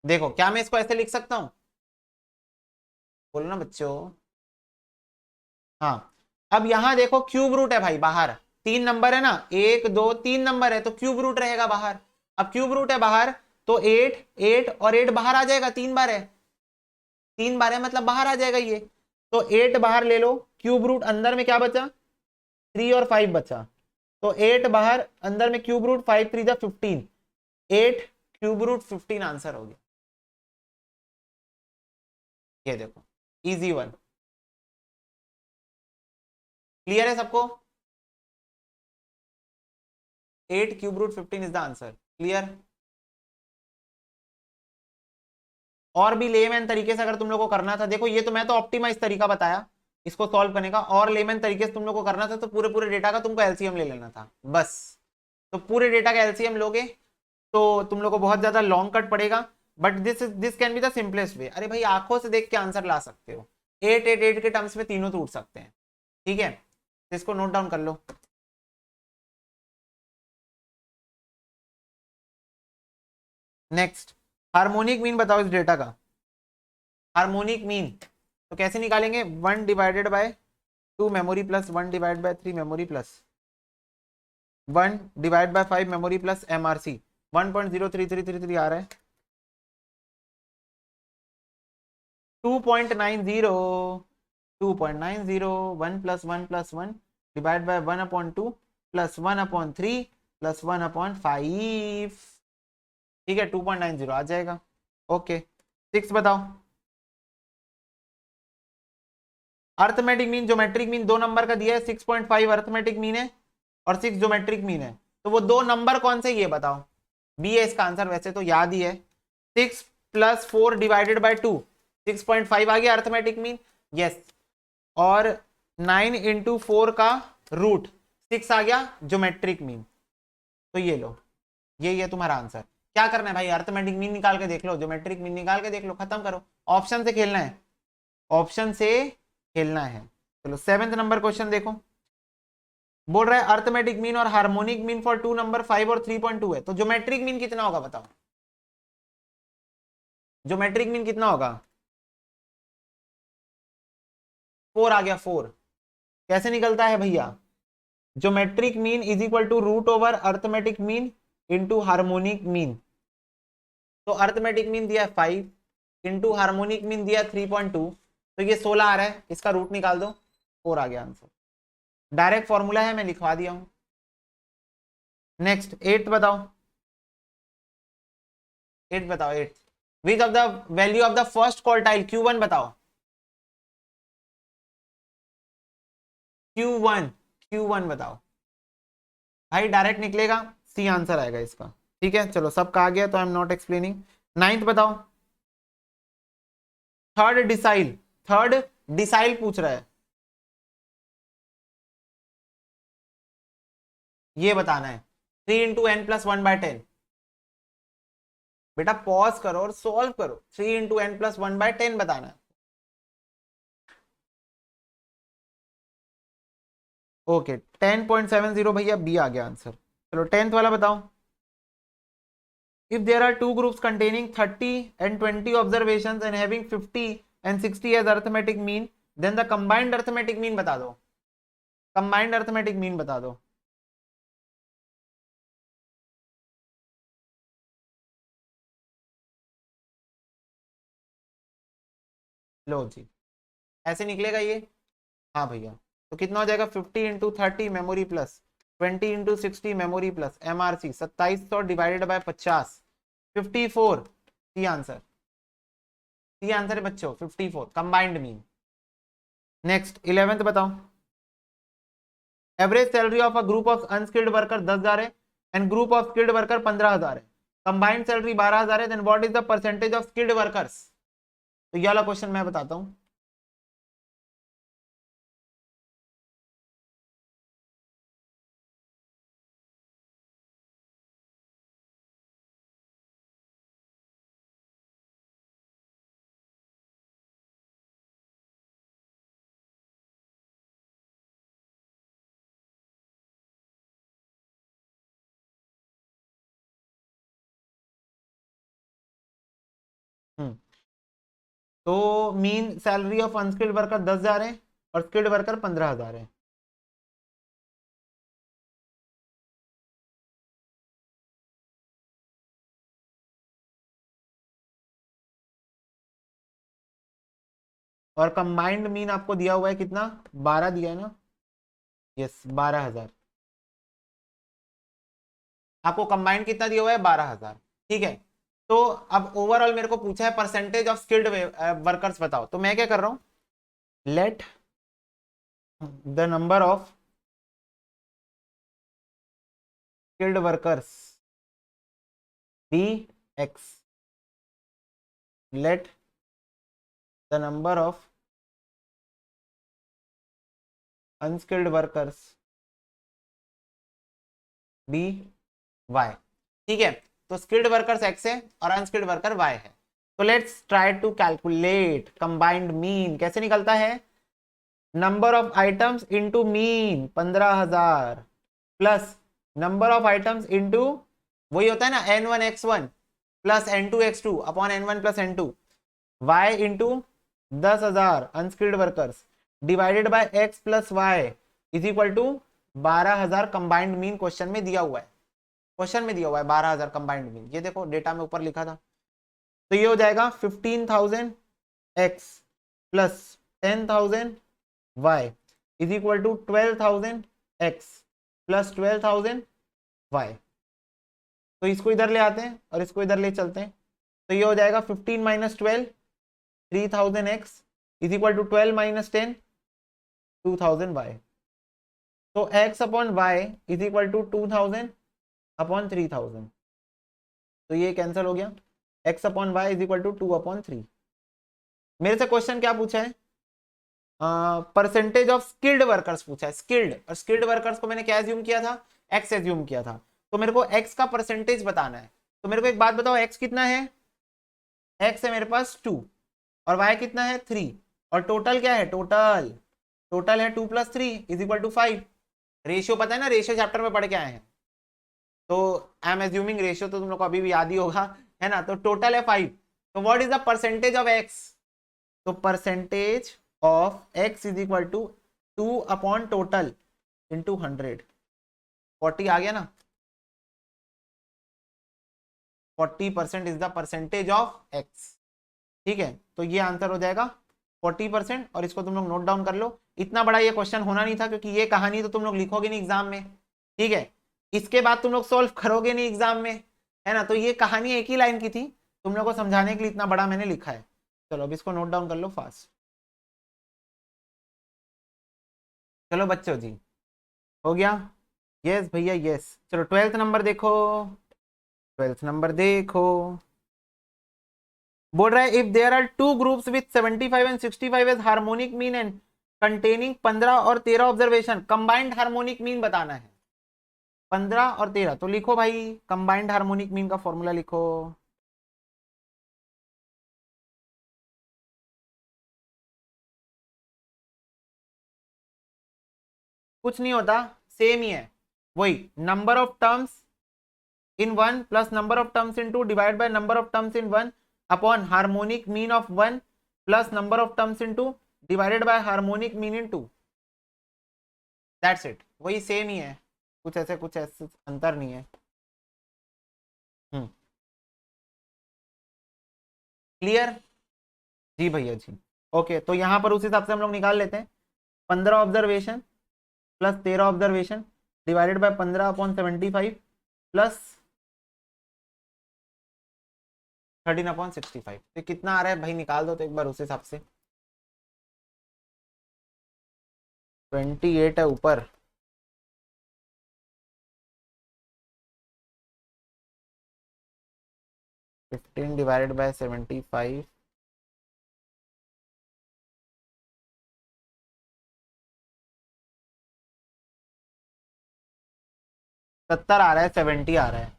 देखो क्या मैं इसको ऐसे लिख सकता हूं? बोलो ना बच्चों. हाँ. अब यहां देखो क्यूब रूट है भाई बाहर. 3 नंबर है ना, 1 2 3 नंबर है तो क्यूब रूट रहेगा बाहर. अब क्यूब रूट है बाहर तो 8 8 और 8 बाहर आ जाएगा. 3 बार है, 3 बार है मतलब बाहर आ जाएगा ये. तो 8 बाहर ले लो. क्यूब रूट अंदर में क्या बचा? 3 और 5 बचा. तो 8 बाहर, अंदर में क्यूब रूट 5 3 जा 15. 8 क्यूब रूट 15 आंसर हो गया. ये देखो इजी वन. क्लियर है सबको? 8 cube root 15 is the answer. Clear? और भी लेमैन तरीके से अगर तुम लोग को करना था, देखो ये तो मैं तो ऑप्टिमाइज तरीका बताया इसको सॉल्व करने का, और लेमैन तरीके से तुम लोग को करना था तो पूरे पूरे डेटा का तुमको एलसीएम ले लेना था बस। तो पूरे डेटा का एलसीएम लोगे तो तुम लोग को बहुत ज्यादा लॉन्ग कट पड़ेगा, but this can be the simplest way. अरे भाई आंखों से देख के आंसर ला सकते हो, 8 के टर्म्स में तीनों तो उठ सकते हैं। ठीक है, तो इसको नोट डाउन कर लो। नेक्स्ट, हार्मोनिक मीन बताओ इस डेटा का। हार्मोनिक मीन तो कैसे निकालेंगे? 1 divided by 2 memory plus 1 divide by 3 memory plus 1 divide by 5 memory plus MRC. 1.03333 आ रहा है, 2.90 2.90 1 plus 1 plus 1 divide by 1/2 plus 1/3 plus 1/5। ठीक है, 2.90 आ जाएगा। ओके, 6 बताओ। अर्थमेटिक मीन ज्योमेट्रिक मीन दो नंबर का दिया है, 6.5 अर्थमेटिक मीन है और 6 ज्योमेट्रिक मीन है, तो वो दो नंबर कौन से ये बताओ। बी है इसका आंसर, वैसे तो याद ही है। 6 प्लस 4 डिवाइडेड बाय 2, 6.5 आ गया अर्थमेटिक मीन। यस, और 9 इंटू 4 का रूट 6 आ गया ज्योमेट्रिक मीन। तो ये लो, ये तुम्हारा आंसर। क्या करना है भाई, अर्थमेटिक मीन निकाल के देख लो, ज्योमेट्रिक मीन निकाल के देख लो, खत्म करो। ऑप्शन से खेलना है, ऑप्शन से खेलना है। चलो 7th नंबर क्वेश्चन देखो, बोल रहा है अर्थमेटिक मीन और harmonic mean for two number 5 और 3.2 है, तो ज्योमेट्रिक मीन कितना होगा बताओ। ज्योमेट्रिक मीन कितना होगा? 4 आ गया, 4। कैसे निकलता है भैया? Geometric mean is equal to root over arithmetic mean into harmonic mean. तो अर्थमेटिक मीन दिया है 5 इंटू हार्मोनिक मीन दिया 3.2, तो ये 16 आ रहा है, इसका रूट निकाल दो, 4 आ गया आंसर। डायरेक्ट फॉर्मूला है, मैं लिखवा दिया हूं। नेक्स्ट 8 बताओ, 8 बताओ, 8 विच of the value of the first quartile Q1 बताओ। Q1, Q1 बताओ भाई, डायरेक्ट निकलेगा, सी आंसर आएगा इसका। ठीक है, चलो सबका आ गया तो I am not explaining. 9th बताओ, थर्ड डिसाइल, थर्ड डिसाइल पूछ रहा है, ये बताना है। 3 × n+1/10। बेटा पॉज करो और सॉल्व करो, 3 × n+1/10 बताना है। ओके, 10.70 भैया, बी आ गया आंसर। चलो 10th वाला बताओ। If there are two groups containing 30 and 20 observations and having 50 and 60 as arithmetic mean, then the combined arithmetic mean बता दो, combined arithmetic mean बता दो। लो जी, ऐसे निकलेगा ये। हाँ भैया, तो कितना हो जाएगा? 50 × 30 memory plus 20 × 60 memory plus MRC 2700 divided by 50, 54। C answer, C answer है बच्चों, 54 कंबाइंड मीन। नेक्स्ट 11th बताओ। Average salary of a group of unskilled worker 10,000 है and group of skilled worker 15,000 है, कंबाइंड सैलरी 12,000 है, then what is the percentage of skilled workers. तो ये वाला question मैं बताता हूं। तो mean salary of unskilled worker 10,000 है और स्किल्ड वर्कर 15,000 है। और कंबाइंड मीन आपको दिया हुआ है कितना? 12 दिया है ना? यस, 12,000। आपको कंबाइंड कितना दिया हुआ है? 12,000। ठीक है, तो अब ओवरऑल मेरे को पूछा है परसेंटेज ऑफ स्किल्ड वर्कर्स बताओ, तो मैं क्या कर रहा हूं, let the number of skilled workers be x, let the number of unskilled workers be y। ठीक है, तो स्किल्ड वर्कर्स x है और अनस्किल्ड वर्कर y है। तो let's try to calculate combined mean. कैसे निकलता है? Number of items into mean 15,000 plus number of items into वही होता है ना n1 x1 plus n2 x2 upon n1 plus n2 y into 10,000 unskilled workers divided by x plus y is equal to 12,000 combined mean. Question में दिया हुआ है, question में दिया हुआ है 12,000 कंबाइंड मीन। ये देखो डेटा में ऊपर लिखा था। तो ये हो जाएगा 15,000 x plus 10,000 y is equal to 12,000 x plus 12,000 y। तो इसको इधर ले आते हैं और इसको इधर ले चलते हैं। तो ये हो जाएगा 15 minus 12 3,000 x is equal to 12 minus 10 2,000 y। तो x upon y is equal to 2,000 upon 3,000। तो ये कैंसिल हो गया। x upon y is equal to 2 upon 3। मेरे से क्वेश्चन क्या पूछा है? परसेंटेज ऑफ स्किल्ड वर्कर्स पूछा है। स्किल्ड और स्किल्ड वर्कर्स को मैंने क्या एज्यूम किया था? x एज्यूम किया था। तो मेरे को x का परसेंटेज बताना है। तो मेरे को एक बात बताओ, x कितना है? x है मेरे पास 2 और y कितना है 3 और टोटल क्या है? टोटल है 2 plus 3 is equal to 5। Ratio पता है ना, रेशियो चैप्टर में पढ़ के आए हैं। तो आई एम एज्यूमिंग रेशियो तो तुम लोग को अभी भी याद ही होगा, है ना। तो टोटल है 5। तो what is the percentage of x? तो percentage of x is equal to 2 upon total into 100। 40 आ गया ना। 40% is the percentage of x। ठीक है, तो ये आंसर हो जाएगा 40%। और इसको तुम लोग नोट डाउन कर लो। इतना बड़ा ये क्वेश्चन होना नहीं था, क्योंकि ये कहानी तो तुम लोग लिखोगे नहीं एग्जाम में। ठीक है, इसके बाद तुम लोग सॉल्व करोगे नहीं एग्जाम में, है ना। तो ये कहानी एक ही लाइन की थी, तुम लोग को समझाने के लिए इतना बड़ा मैंने लिखा है। चलो अब इसको नोट डाउन कर लो फास्ट। चलो बच्चों जी, हो गया? यस भैया यस। चलो 12th नंबर देखो, 12th नंबर देखो। बोल रहा है if there are two groups with 75 and 65 as harmonic mean and containing 15 और 13 ऑब्जर्वेशन, कंबाइंड हार्मोनिक मीन बताना है। 15 और 13 तो लिखो भाई, कंबाइंड हार्मोनिक मीन का फॉर्मूला लिखो। कुछ नहीं होता, सेम ही है। वही number of terms in one plus number of terms in two divide by number of terms in one upon harmonic mean of one plus number of terms in two divided by harmonic mean in two. That's it, वही same ही है, कुछ ऐसे अंतर नहीं है। Clear? जी भैया जी। Okay, तो यहां पर उस हिसाब से हम लोग निकाल लेते हैं। 15 observation plus 13 observation divided by 15 upon 75 plus 13 upon 65। तो कितना आ रहा है भाई, निकाल दो तो एक बार उस हिसाब से। 28 है ऊपर। फिफ्टीन डिवाइडेड बाय 75 70 आ रहा है, 70 आ रहा है,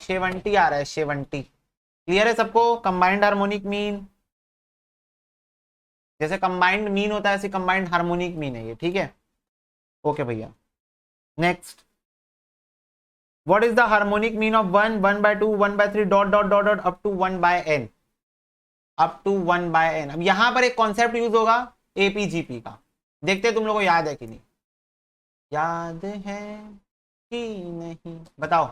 70 आ रहा है, 70। क्लियर है सबको? कंबाइंड हार्मोनिक मीन, जैसे कंबाइंड मीन होता है ऐसे कंबाइंड हार्मोनिक मीन है ये। ठीक है, ओके भैया। Next, what is the harmonic mean of 1 1 by 2 1 by 3 dot dot dot dot up to 1 by n, up to 1 by n। अब यहां पर एक कॉन्सेप्ट यूज होगा एपीजीपी का, देखते हैं तुम लोगों को याद है कि नहीं। याद है कि नहीं बताओ।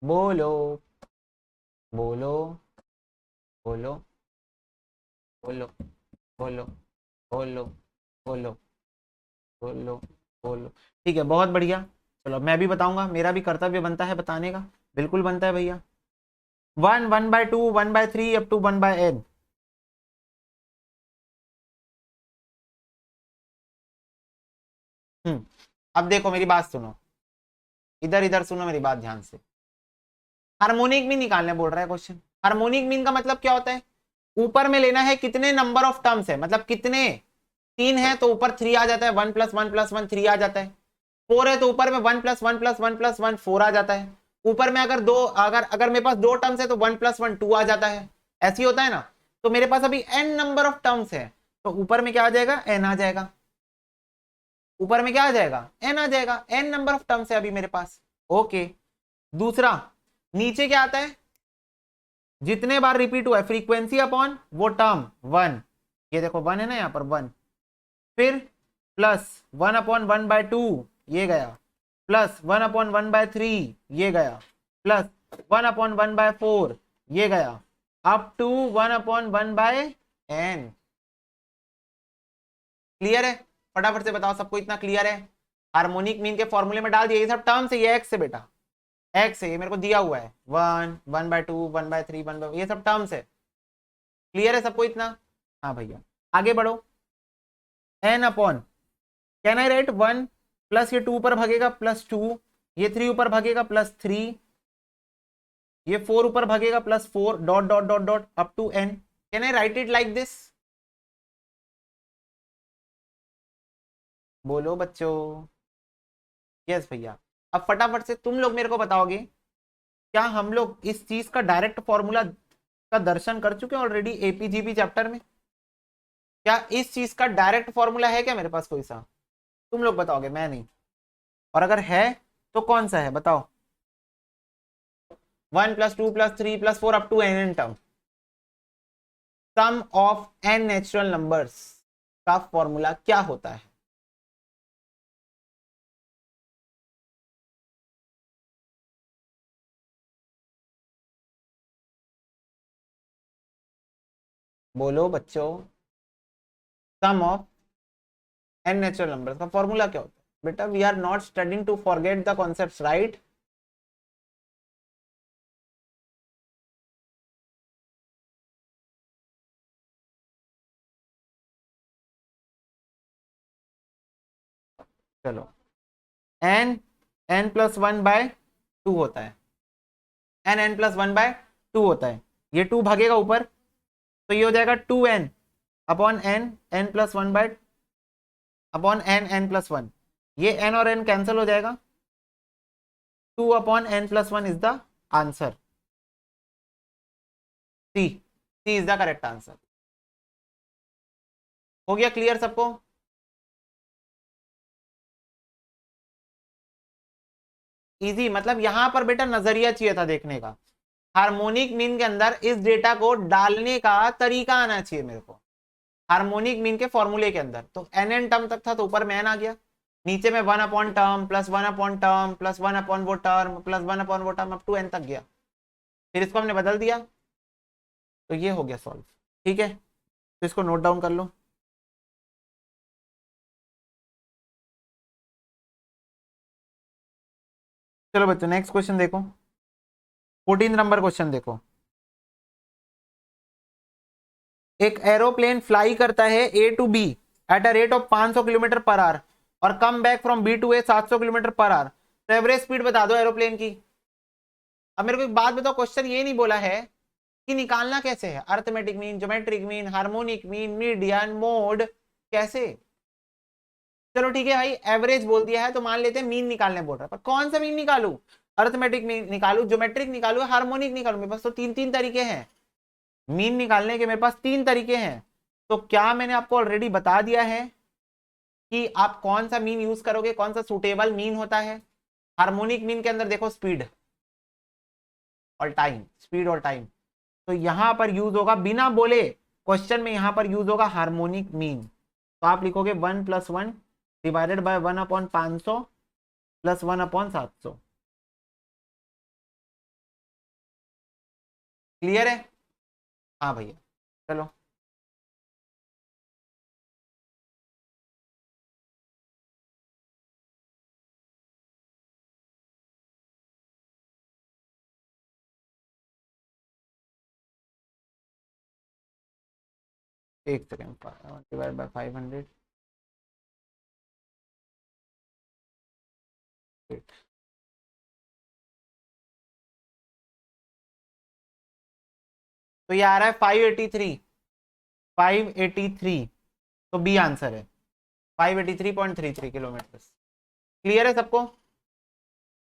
बोलो बोलो बोलो बोलो बोलो बोलो बोलो बोलो बोलो। ठीक है, बहुत बढ़िया। चलो मैं भी बताऊंगा, मेरा भी कर्तव्य बनता है बताने का, बिल्कुल बनता है भैया। 1, 1/2, 1/3 अप टू 1/n। अब देखो मेरी बात सुनो, इधर इधर सुनो मेरी बात ध्यान से। हार्मोनिक मीन निकालने बोल रहा है क्वेश्चन। हार्मोनिक मीन का मतलब क्या होता है? ऊपर में लेना है कितने नंबर ऑफ टर्म्स है, मतलब कितने, 3 है तो ऊपर 3 आ जाता है, 1 + 1 + 1 3 आ जाता है। 4 है तो ऊपर में 1 + 1 + 1 + 1 4 आ जाता है। ऊपर में अगर दो, अगर मेरे पास 2 टर्म्स है तो 1 + 1 2 आ जाता है। ऐसे ही होता है ना। तो मेरे पास अभी n नंबर ऑफ टर्म्स है, तो ऊपर में क्या आ जाएगा, n आ जाएगा। ऊपर में क्या आ जाएगा, n आ जाएगा। n नंबर ऑफ टर्म्स है अभी मेरे पास। ओके। दूसरा, नीचे क्या आता है, जितने बार रिपीट हुआ है फ्रीक्वेंसी अपॉन वो टर्म 1। ये देखो 1 है ना यहाँ पर 1। फिर प्लस 1/1/2 ये गया, प्लस 1/1/3 ये गया, प्लस 1/1/4 ये गया, अप टू 1/1/n। क्लियर है? फटाफट से बताओ, सबको इतना क्लियर है? हार्मोनिक मीन के फॉर्मूले में डाल दिया, ये सब टर्म से, ये एक्स से बेटा, एक्स है, ये मेरे को दिया हुआ है 1, 1/2, 1/3, 1/, ये सब टर्म्स है। क्लियर है सबको इतना? हाँ भैया, आगे बढ़ो। N upon, can I write 1 plus ये 2 ऊपर भागेगा +2, ये 3 ऊपर भागेगा +3, ये 4 ऊपर भागेगा +4 dot dot dot dot up to n। Can I write it like this? बोलो बच्चों। यस भैया। अब फटाफट से तुम लोग मेरे को बताओगे, क्या हम लोग इस चीज का डायरेक्ट फॉर्मूला का दर्शन कर चुके हैं ऑलरेडी एपीजीबी चैप्टर में? क्या इस चीज का डायरेक्ट फॉर्मूला है क्या मेरे पास कोई सा? तुम लोग बताओगे, मैं नहीं। और अगर है तो कौन सा है बताओ? 1 + 2 + 3 + 4 up to n term, sum of n natural numbers का फॉर्मूला क्या होता है? बोलो बच्चों। Sum of n natural numbers का फॉर्मूला क्या होता है बेटा? We are not studying to forget the concepts, right? चलो, n n+1/2 होता है, n+1/2 होता है। ये 2 भागेगा ऊपर, तो ये हो जाएगा 2n अपॉन n, n+1/n+1। ये n और n कैंसिल हो जाएगा, 2/n+1 is the answer. C, C is the correct answer. हो गया क्लियर सबको? इजी, मतलब यहां पर बेटा नजरिया चाहिए था देखने का। हार्मोनिक मीन के अंदर इस डेटा को डालने का तरीका आना चाहिए मेरे को। हार्मोनिक मीन के फॉर्मूले के अंदर तो एन एन टर्म तक था, तो ऊपर में एन आ गया, नीचे में 1/टर्म +1/टर्म +1/वो टर्म +1/वो टर्म अप टू एन तक गया। फिर इसको हमने बदल दिया, तो ये हो गया सॉल्व। ठीक है, तो इसको नोट डाउन कर लो। चलो बच्चों नेक्स्ट क्वेश्चन देखो, 14 नंबर क्वेश्चन देखो। एक एरोप्लेन फ्लाई करता है A to B at a rate of 500 kilometre per hour और come back from B to A 700 kilometre per hour, तो एवरेज स्पीड बता दो एरोप्लेन की। अब मेरे को एक बात बताओ, क्वेश्चन ये नहीं बोला है कि निकालना कैसे है, arithmetic mean, geometric mean, harmonic mean, median, mode, कैसे? चलो ठीक है भाई, एवरेज बोल दिया है तो मान लेते हैं मीन निकालने बोल रहा है, पर कौन सा मीन निकालू? अर्थमेटिक मीन निकालू, ज्योमेट्रिक निकालू, हार्मोनिक निकालू? मेरे पास तो तीन तीन तरीके हैं मीन निकालने के, मेरे पास 3 तरीके हैं। तो क्या मैंने आपको ऑलरेडी बता दिया है कि आप कौन सा मीन यूज करोगे, कौन सा सुटेबल मीन होता है? हार्मोनिक मीन के अंदर देखो स्पीड और टाइम, स्पीड और टाइम, तो यहां पर यूज होगा बिना बोले, क्वेश्चन में यहां पर यूज होगा हार्मोनिक मीन। तो आप लिखोगे 1+1 डिवाइडेड बाय 1/500 प्लस 1/700। क्लियर है? हाँ भैया, चलो। एक सेकेंड, डिवाइड बाय 500। तो ये आ रहा है 583, 583। तो बी आंसर है, 583.33 किलोमीटर। क्लियर है सबको?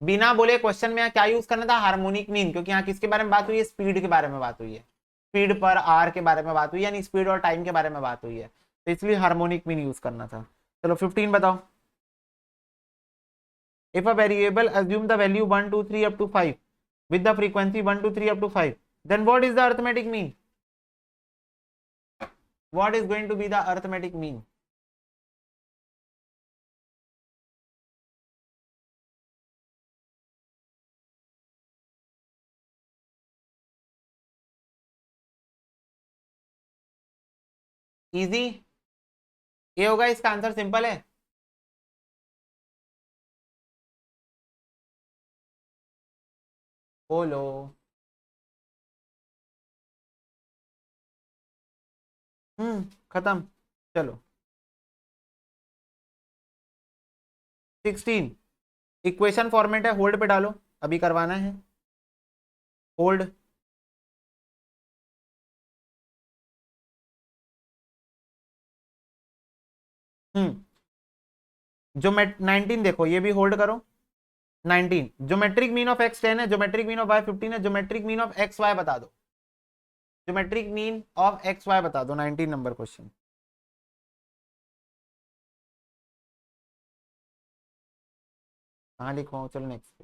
बिना बोले क्वेश्चन में यहाँ क्या यूज करना था, हार्मोनिक मीन, क्योंकि यहाँ किसके बारे में बात हुई है, स्पीड के बारे में बात हुई है, स्पीड पर आर के बारे में बात हुई है, यानी स्पीड और टाइम के बारे में बात हुई है, तो इसलिए हार्मोनिक मीन यूज करना था। चलो 15 बताओ। If a variable assume the value 1 2 3 up to 5 with the frequency 1 2 3 up to 5, then what is the arithmetic mean? What is going to be the arithmetic mean? Easy, ये होगा, इसका answer simple है। बोलो। खत्म। चलो 16 इक्वेशन फॉर्मेट है, hold पे डालो, अभी करवाना है, होल्ड। जो 19 देखो, ये भी होल्ड करो। 19 ज्योमेट्रिक मीन ऑफ x 10 है, ज्योमेट्रिक मीन ऑफ y 15 है, geometric mean of x y बता दो, geometric mean of x y बता दो। 19 नंबर क्वेश्चन। हाँ लिखो, चलो नेक्स्ट।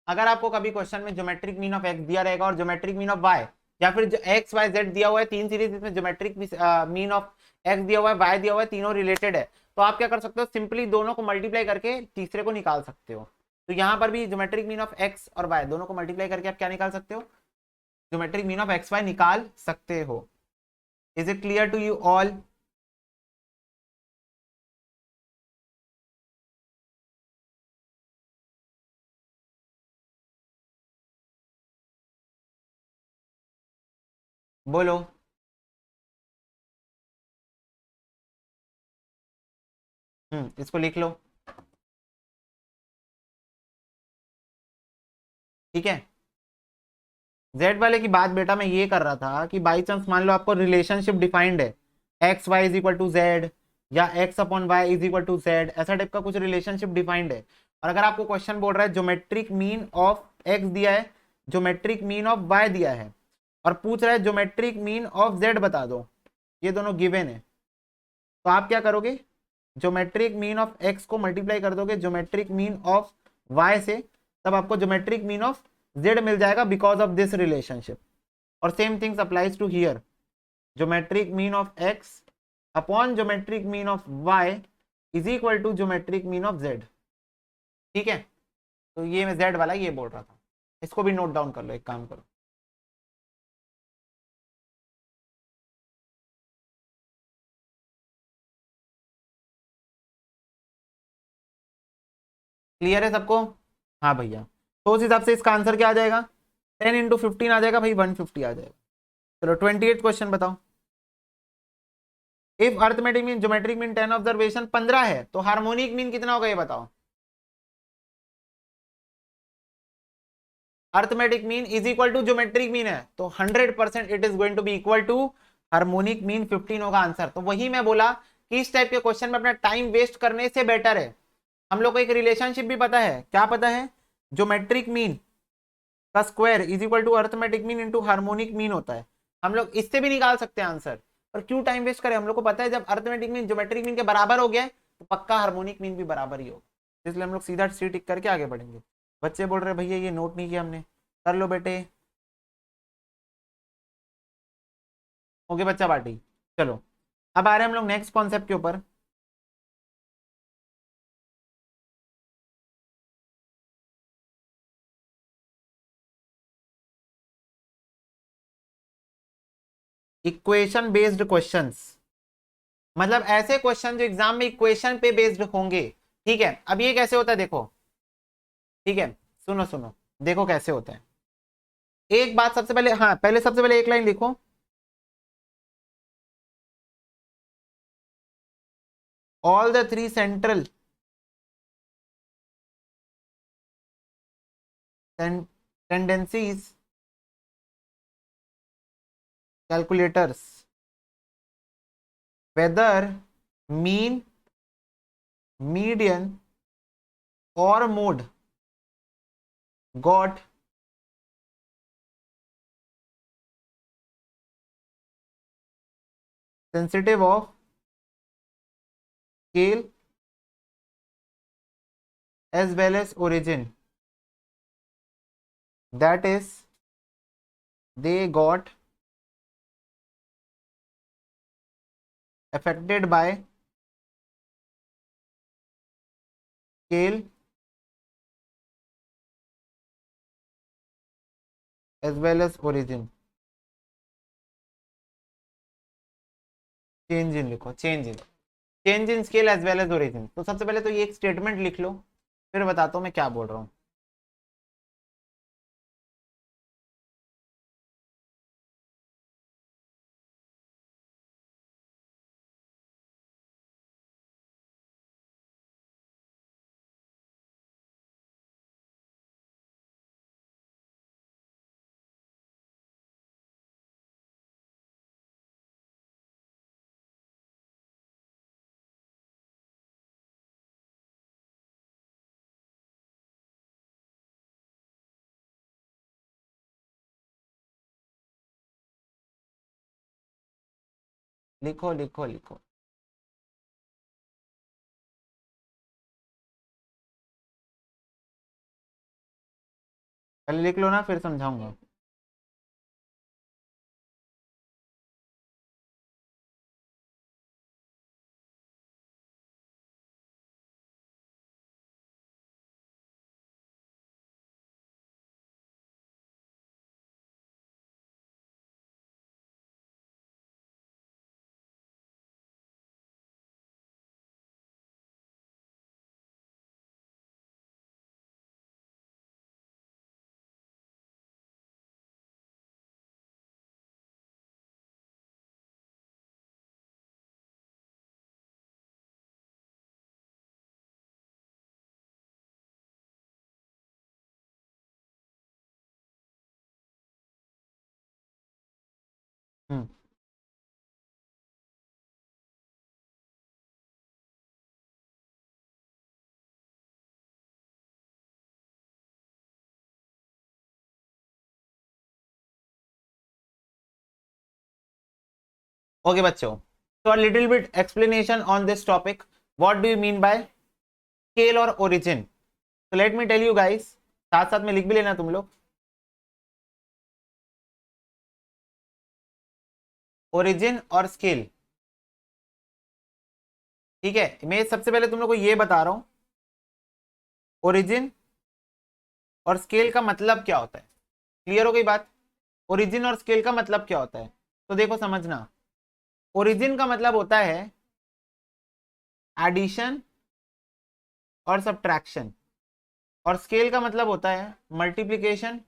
अगर आपको कभी क्वेश्चन में ज्योमेट्रिक मीन ऑफ एक्स दिया रहेगा और ज्योमेट्रिक मीन ऑफ वाई, या फिर जो एक्स वाई जेड दिया हुआ है, तीन सीरीज, इसमें ज्योमेट्रिक मीन ऑफ एक्स दिया हुआ है, वाई दिया हुआ है, तीनों रिलेटेड है, तो आप क्या कर सकते हो, सिंपली दोनों को मल्टीप्लाई करके तीसरे को निकाल सकते हो। तो यहाँ पर भी ज्योमेट्रिक मीन ऑफ एक्स और वाई दोनों को मल्टीप्लाई करके आप क्या निकाल सकते हो, geometric mean of x y निकाल सकते हो। Is it clear to you all? बोलो। इसको लिख लो, ठीक है। जेड वाले की बात बेटा मैं ये कर रहा था कि बाई चांस मान लो आपको रिलेशनशिप डिफाइंड है, X Y is equal to Z, या X upon Y is equal to Z, ऐसा टाइप का कुछ रिलेशनशिप डिफाइंड है, और अगर आपको क्वेश्चन बोल रहा है ज्योमेट्रिक मीन ऑफ एक्स दिया है, ज्योमेट्रिक मीन ऑफ वाई दिया है, और पूछ रहा है ज्योमेट्रिक मीन ऑफ जेड बता दो, ये दोनों गिवन है, तो आप क्या करोगे, ज्योमेट्रिक मीन ऑफ एक्स को मल्टीप्लाई कर दोगे ज्योमेट्रिक मीन ऑफ वाई से, तब आपको ज्योमेट्रिक मीन ऑफ जेड मिल जाएगा बिकॉज ऑफ दिस रिलेशनशिप। और same things applies to here, geometric mean of x upon geometric mean of y is equal to geometric mean of z. ठीक है, तो ये मैं जेड वाला ये बोल रहा था, इसको भी नोट डाउन कर लो, एक काम करो। क्लियर है सबको? हाँ भैया, तो उस हिसाब से इसका आंसर क्या आ जाएगा, 10 इंटू 15 आ जाएगा भाई, 150 आ जाएगा। चलो 28 क्वेश्चन बताओ। If arithmetic mean geometric mean 10 observation 15 है, तो हार्मोनिक मीन कितना होगा ये बताओ। Arithmetic mean is equal to geometric mean है, तो 100% it is going to be equal to harmonic mean 15 होगा आंसर। तो वही मैं बोला कि इस टाइप के क्वेश्चन में अपना टाइम वेस्ट करने से बेटर है हम लोग को एक रिलेशनशिप भी पता है, क्या पता है, ज्योमेट्रिक मीन का square is equal to arithmetic mean into harmonic mean होता है। हम लोग इससे भी निकाल सकते हैं आंसर, पर क्यों टाइम वेस्ट करें, हम लोग को पता है जब अर्थमेटिक मीन ज्योमेट्रिक मीन के बराबर हो गया है तो पक्का हार्मोनिक मीन भी बराबर ही होगा, इसलिए हम लोग सीधा सी टिक करके आगे बढ़ेंगे। बच्चे बोल रहे भैया ये नोट नहीं किया हमने, कर लो बेटे। ओके बच्चा पार्टी, चलो अब आ रहे हैं हम लोग नेक्स्ट कॉन्सेप्ट के ऊपर। इक्वेशन बेस्ड क्वेश्चंस, मतलब ऐसे क्वेश्चन जो एग्जाम में इक्वेशन पे बेस्ड होंगे। ठीक है, अब ये कैसे होता है देखो, ठीक है सुनो सुनो, देखो कैसे होता है। एक बात सबसे पहले, हाँ पहले सबसे पहले एक लाइन लिखो, all the three central tendencies calculators whether mean, median or mode got sensitive of scale as well as origin, that is they got affected by scale as well as origin। Change in लिखो, change in scale as well as origin. तो सबसे पहले तो ये एक statement लिख लो, फिर बताता हूं मैं क्या बोल रहा हूं। लिखो लिखो लिखो, पहले लिख लो ना फिर समझाऊंगा। हम्म, ओके बच्चों, तो little bit explanation on this topic, what do you mean by scale और ओरिजिन। तो let me tell you guys, साथ साथ में लिख भी लेना तुम लोग, ओरिजिन और स्केल। ठीक है, मैं सबसे पहले तुम लोग को ये बता रहा हूं, ओरिजिन और स्केल का मतलब क्या होता है। क्लियर हो गई बात, ओरिजिन और स्केल का मतलब क्या होता है। तो देखो समझना, ओरिजिन का मतलब होता है एडिशन और सब्ट्रैक्शन, और स्केल का मतलब होता है मल्टीप्लिकेशन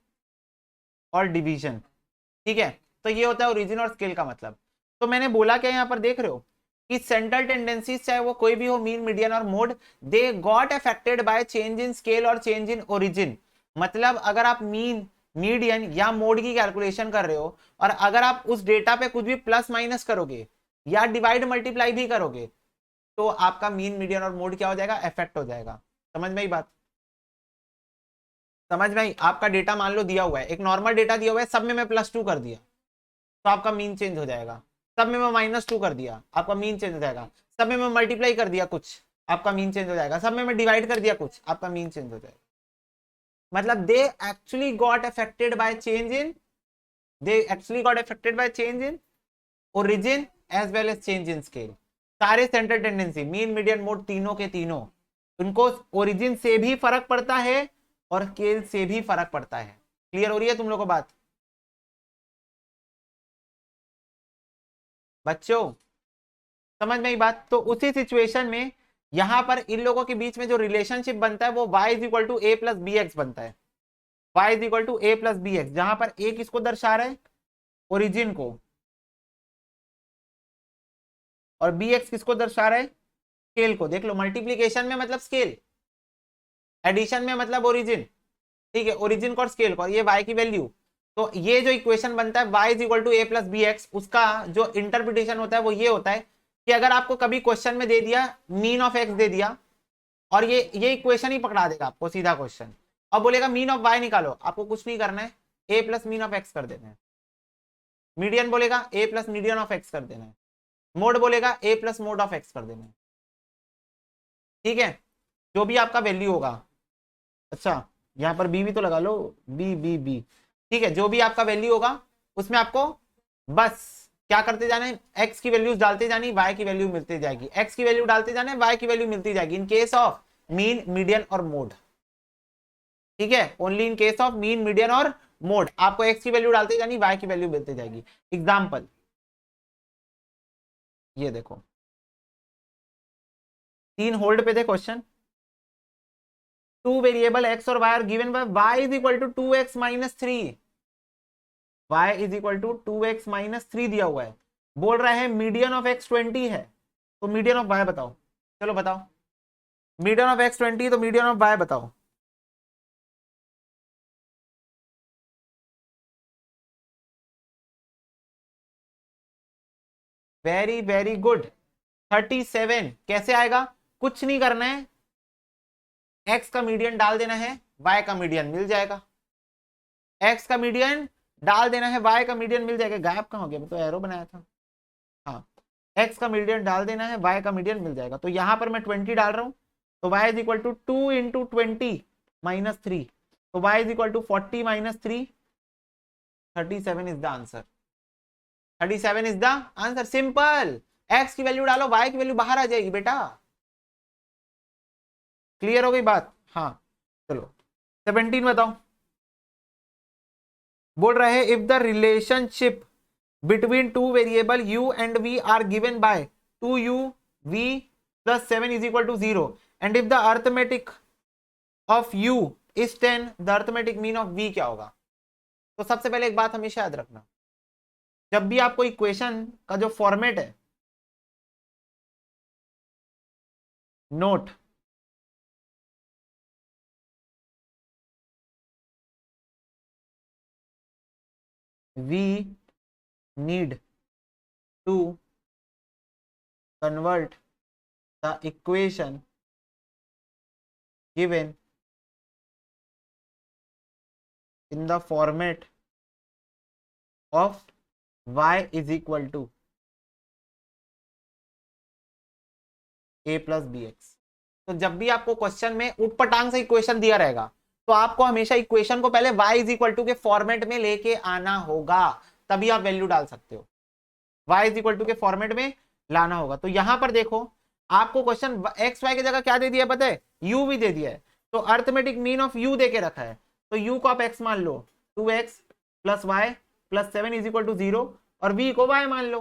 और डिवीजन। ठीक है, तो ये होता है ओरिजिन और स्केल का मतलब। तो मैंने बोला क्या, यहाँ पर देख रहे हो कि सेंट्रल टेंडेंसीज चाहे वो कोई भी हो, मीन मीडियन और mode, they got affected by change in scale और चेंज इन ओरिजिन। मतलब अगर आप मीन, मीडियन या मोड की कैलकुलेशन कर रहे हो और अगर आप उस डेटा पे कुछ भी प्लस माइनस करोगे या डिवाइड मल्टीप्लाई भी करोगे, तो आपका मीन मीडियन और मोड क्या हो जाएगा, अफेक्ट हो जाएगा। समझ में आई बात? समझ में आई? आपका डेटा मान लो दिया हुआ है, एक नॉर्मल डेटा दिया हुआ है, सब में मैं +2 कर दिया तो आपका मीन चेंज हो जाएगा। सब में मैं -2 कर दिया, आपका मीन चेंज हो जाएगा। सब में मैं मल्टीप्लाई कर दिया कुछ, आपका मीन चेंज हो जाएगा। सब में मैं डिवाइड कर दिया कुछ, आपका मीन चेंज हो जाएगा। मतलब they actually got affected by change in, they actually got affected by change in origin as well as change in scale. सारे central tendency, mean, median, mode, तीनों के तीनों, उनको ओरिजिन से भी फर्क पड़ता है और स्केल से भी फर्क पड़ता है। क्लियर हो रही है तुम लोग को बात बच्चों? समझ में आई बात? तो उसी सिचुएशन में यहां पर इन लोगों के बीच में जो रिलेशनशिप बनता है वो y is equal to a plus b x बनता है। y is equal to a plus b x, जहां पर ए किसको दर्शा रहा है? ओरिजिन को, और बी एक्स किसको दर्शा रहा है? स्केल को। देख लो, मल्टीप्लीकेशन में मतलब स्केल, एडिशन में मतलब ओरिजिन। ठीक है, ओरिजिन को और स्केल को, और ये y की वैल्यू। तो ये जो इक्वेशन बनता है y is equal to a plus b x, उसका जो इंटरप्रिटेशन होता है वो ये होता है कि अगर आपको कभी क्वेश्चन में दे दिया मीन ऑफ एक्स दे दिया, और ये इक्वेशन ही पकड़ा देगा आपको सीधा क्वेश्चन, अब बोलेगा मीन ऑफ वाई निकालो, आपको कुछ नहीं करना है, ए प्लस मीन ऑफ एक्स कर देना है। मीडियन बोलेगा ए प्लस मीडियन ऑफ एक्स कर देना है। मोड बोलेगा ए प्लस मोड ऑफ एक्स कर देना है। ठीक है, जो भी आपका वैल्यू होगा। अच्छा, यहाँ पर बी भी तो लगा लो, बी बी बी। ठीक है, जो भी आपका वैल्यू होगा उसमें आपको बस क्या करते जाना है, एक्स की वैल्यूज डालते जानी, वाई की वैल्यू मिलती जाएगी, एक्स की वैल्यू डालते जाना है, वाई की वैल्यू मिलती जाएगी इन केस ऑफ मीन, मीडियन और मोड। ठीक है, only in case of mean, median और मोड आपको एक्स की वैल्यू डालते जानी, वाई की वैल्यू मिलती जाएगी। एग्जाम्पल ये देखो, 3 होल्ड पे थे क्वेश्चन। 2 वेरिएबल एक्स और y are given by y is equal to 2x minus 3, y is equal to 2x minus 3 दिया हुआ है। बोल रहा है मीडियन ऑफ x 20 है, तो मीडियन ऑफ y बताओ। चलो बताओ, मीडियन ऑफ x 20, तो मीडियन ऑफ y बताओ। Very very good, 37। कैसे आएगा? कुछ नहीं करना है, x का मीडियन डाल देना है, y का मीडियन मिल जाएगा। x का मीडियन डाल देना है, y का मीडियन मिल जाएगा। गायब कहाँ हो गया? मैं तो एरो बनाया था। हाँ, x का मीडियन डाल देना है, y का मीडियन मिल जाएगा। तो यहां पर मैं 20 डाल रहा हूं, तो y is equal to 2 into 20 minus 3, तो y is equal to 40 minus 3, 37 is the answer. 37 is the answer, simple. x की वैल्यू डालो, y की वैल्यू बाहर आ जाएगी बेटा। क्लियर हो गई बात? हाँ, चलो 17 बताओ। बोल रहे हैं if the relationship between two variable u and v are given by 2u v plus 7 is equal to 0, and if the arithmetic of u is 10, the arithmetic mean of v क्या होगा? तो सबसे पहले एक बात हमेशा याद रखना, जब भी आपको इक्वेशन का जो फॉर्मेट है, note we need to convert the equation given in the format of y is equal to a plus bx। तो जब भी आपको क्वेश्चन में उटपटांग से इक्वेशन दिया रहेगा, तो आपको हमेशा इक्वेशन को पहले y इज इक्वल टू के फॉर्मेट में लेके आना होगा, तभी आप वैल्यू डाल सकते हो। y इज इक्वल टू के फॉर्मेट में लाना होगा। तो यहां पर देखो, आपको क्वेश्चन एक्स वाई की जगह क्या दे दिया पता है? u भी दे दिया है, तो अर्थमेटिक मीन ऑफ u दे के रखा है, तो u को आप x मान लो, 2x plus y plus 7 is equal to 0, और v को y मान लो,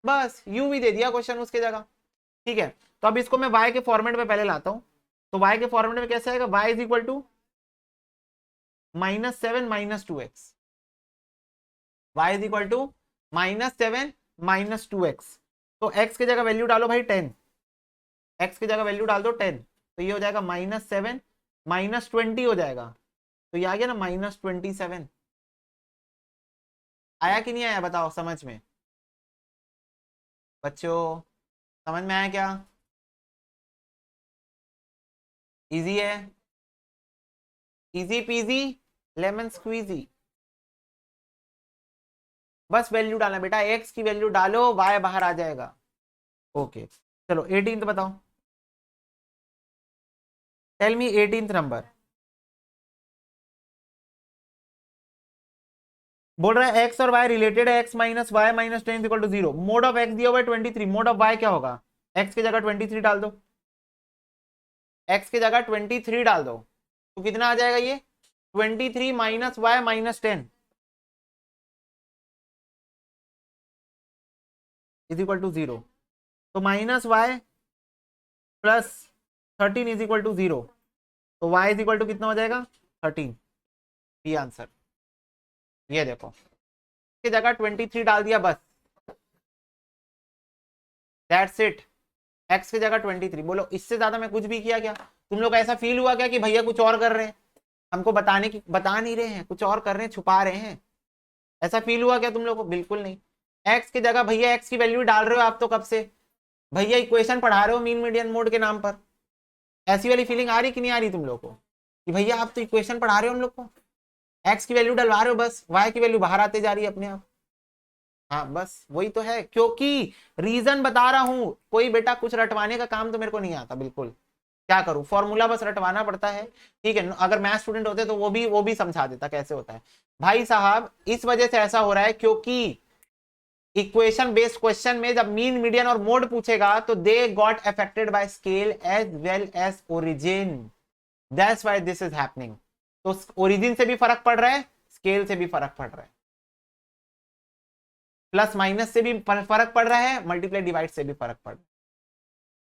बस u भी दे दिया क्वेश्चन उसके जगह। ठीक है, तो अब इसको मैं y के फॉर्मेट में पहले लाता हूं, तो y के फॉर्मेट में कैसे आएगा? y is equal to -7 minus 2x, y is equal to -7 minus 2x। तो x की जगह वैल्यू डालो भाई 10, x की जगह वैल्यू डाल दो 10, तो ये हो जाएगा -7 माइनस 20 हो जाएगा, तो ये आ गया ना -27। आया कि नहीं आया बताओ समझ में बच्चों? समझ में आया क्या? इजी है, इजी पीजी लेमन स्क्वीजी। बस वैल्यू डालना बेटा, एक्स की वैल्यू डालो, वाई बाहर आ जाएगा। ओके चलो 18th बताओ, टेल मी 18th नंबर। बोल रहा है एक्स और वाई रिलेटेड है, x minus Y minus 10 equal to 0। Mode of x दिया हुआ है 23, मोड ऑफ वाई क्या होगा? एक्स की जगह 23 डाल दो, एक्स की जगह 23 डाल दो, तो कितना आ जाएगा ये? 23 minus Y minus 10 is equal to 0। तो minus Y plus 13 is equal to 0, तो y इज इक्वल टू कितना हो जाएगा? 13। ये आंसर, ये देखो की जगह 23 डाल दिया, बस दैट्स इट। x की जगह 23, बोलो इससे ज्यादा मैं कुछ भी किया क्या? तुम लोग ऐसा फील हुआ क्या कि भैया कुछ और कर रहे हैं, हमको बताने की बता नहीं रहे हैं, कुछ और कर रहे हैं, छुपा रहे हैं? ऐसा फील हुआ क्या तुम लोग को? बिल्कुल नहीं। x की जगह भैया x की वैल्यू डाल रहे हो आप तो कब से, भैया इक्वेशन पढ़ा रहे हो मीन मीडियन मोड के नाम पर। ऐसी वाली फीलिंग आ रही कि नहीं आ रही तुम लोग को कि भैया आप तो इक्वेशन पढ़ा रहे हो हम लोग को, एक्स की वैल्यू डलवा रहे हो, बस वाई की वैल्यू बाहर आते जा रही है अपने आप। हाँ बस वही तो है, क्योंकि रीजन बता रहा हूं, कोई बेटा कुछ रटवाने का काम तो मेरे को नहीं आता बिल्कुल। क्या करूं, फॉर्मूला बस रटवाना पड़ता है, ठीक है। अगर मैथ स्टूडेंट होते तो वो भी समझा देता कैसे होता है। भाई साहब इस वजह से ऐसा हो रहा है क्योंकि इक्वेशन बेस्ड क्वेश्चन में जब मीन मीडियन और मोड पूछेगा तो they got affected by scale as well as origin, that's why this is happening. तो ओरिजिन से भी फर्क पड़ रहा है, स्केल से भी फर्क पड़ रहा है, प्लस माइनस से भी फर्क पड़ रहा है, मल्टीप्लाई डिवाइड से भी फर्क पड़ रहा है।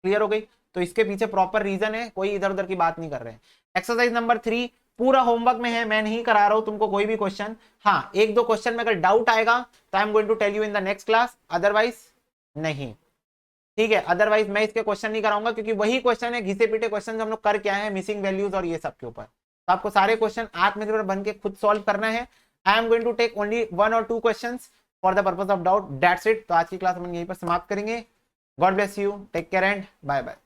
क्लियर हो गई? तो इसके पीछे प्रॉपर रीजन है, कोई इधर उधर की बात नहीं कर रहे हैं। एक्सरसाइज नंबर 3 पूरा होमवर्क में है, मैं नहीं करा रहा हूं तुमको कोई भी क्वेश्चन। हाँ एक दो क्वेश्चन में अगर डाउट आएगा तो I am going to tell you in the next class, otherwise नहीं, ठीक है। अदरवाइज मैं इसके क्वेश्चन नहीं कराऊंगा क्योंकि वही क्वेश्चन है, घिसे पीटे क्वेश्चन हम लोग कर क्या है, मिसिंग वैल्यूज और ये सब के ऊपर। तो आपको सारे क्वेश्चन आत्मनिर्भर बन के खुद सॉल्व करना है। I am going to take only 1 और 2 question for the purpose of doubt, that's it. तो आज की क्लास हम यहीं पर समाप्त करेंगे। God bless you, take care and bye bye.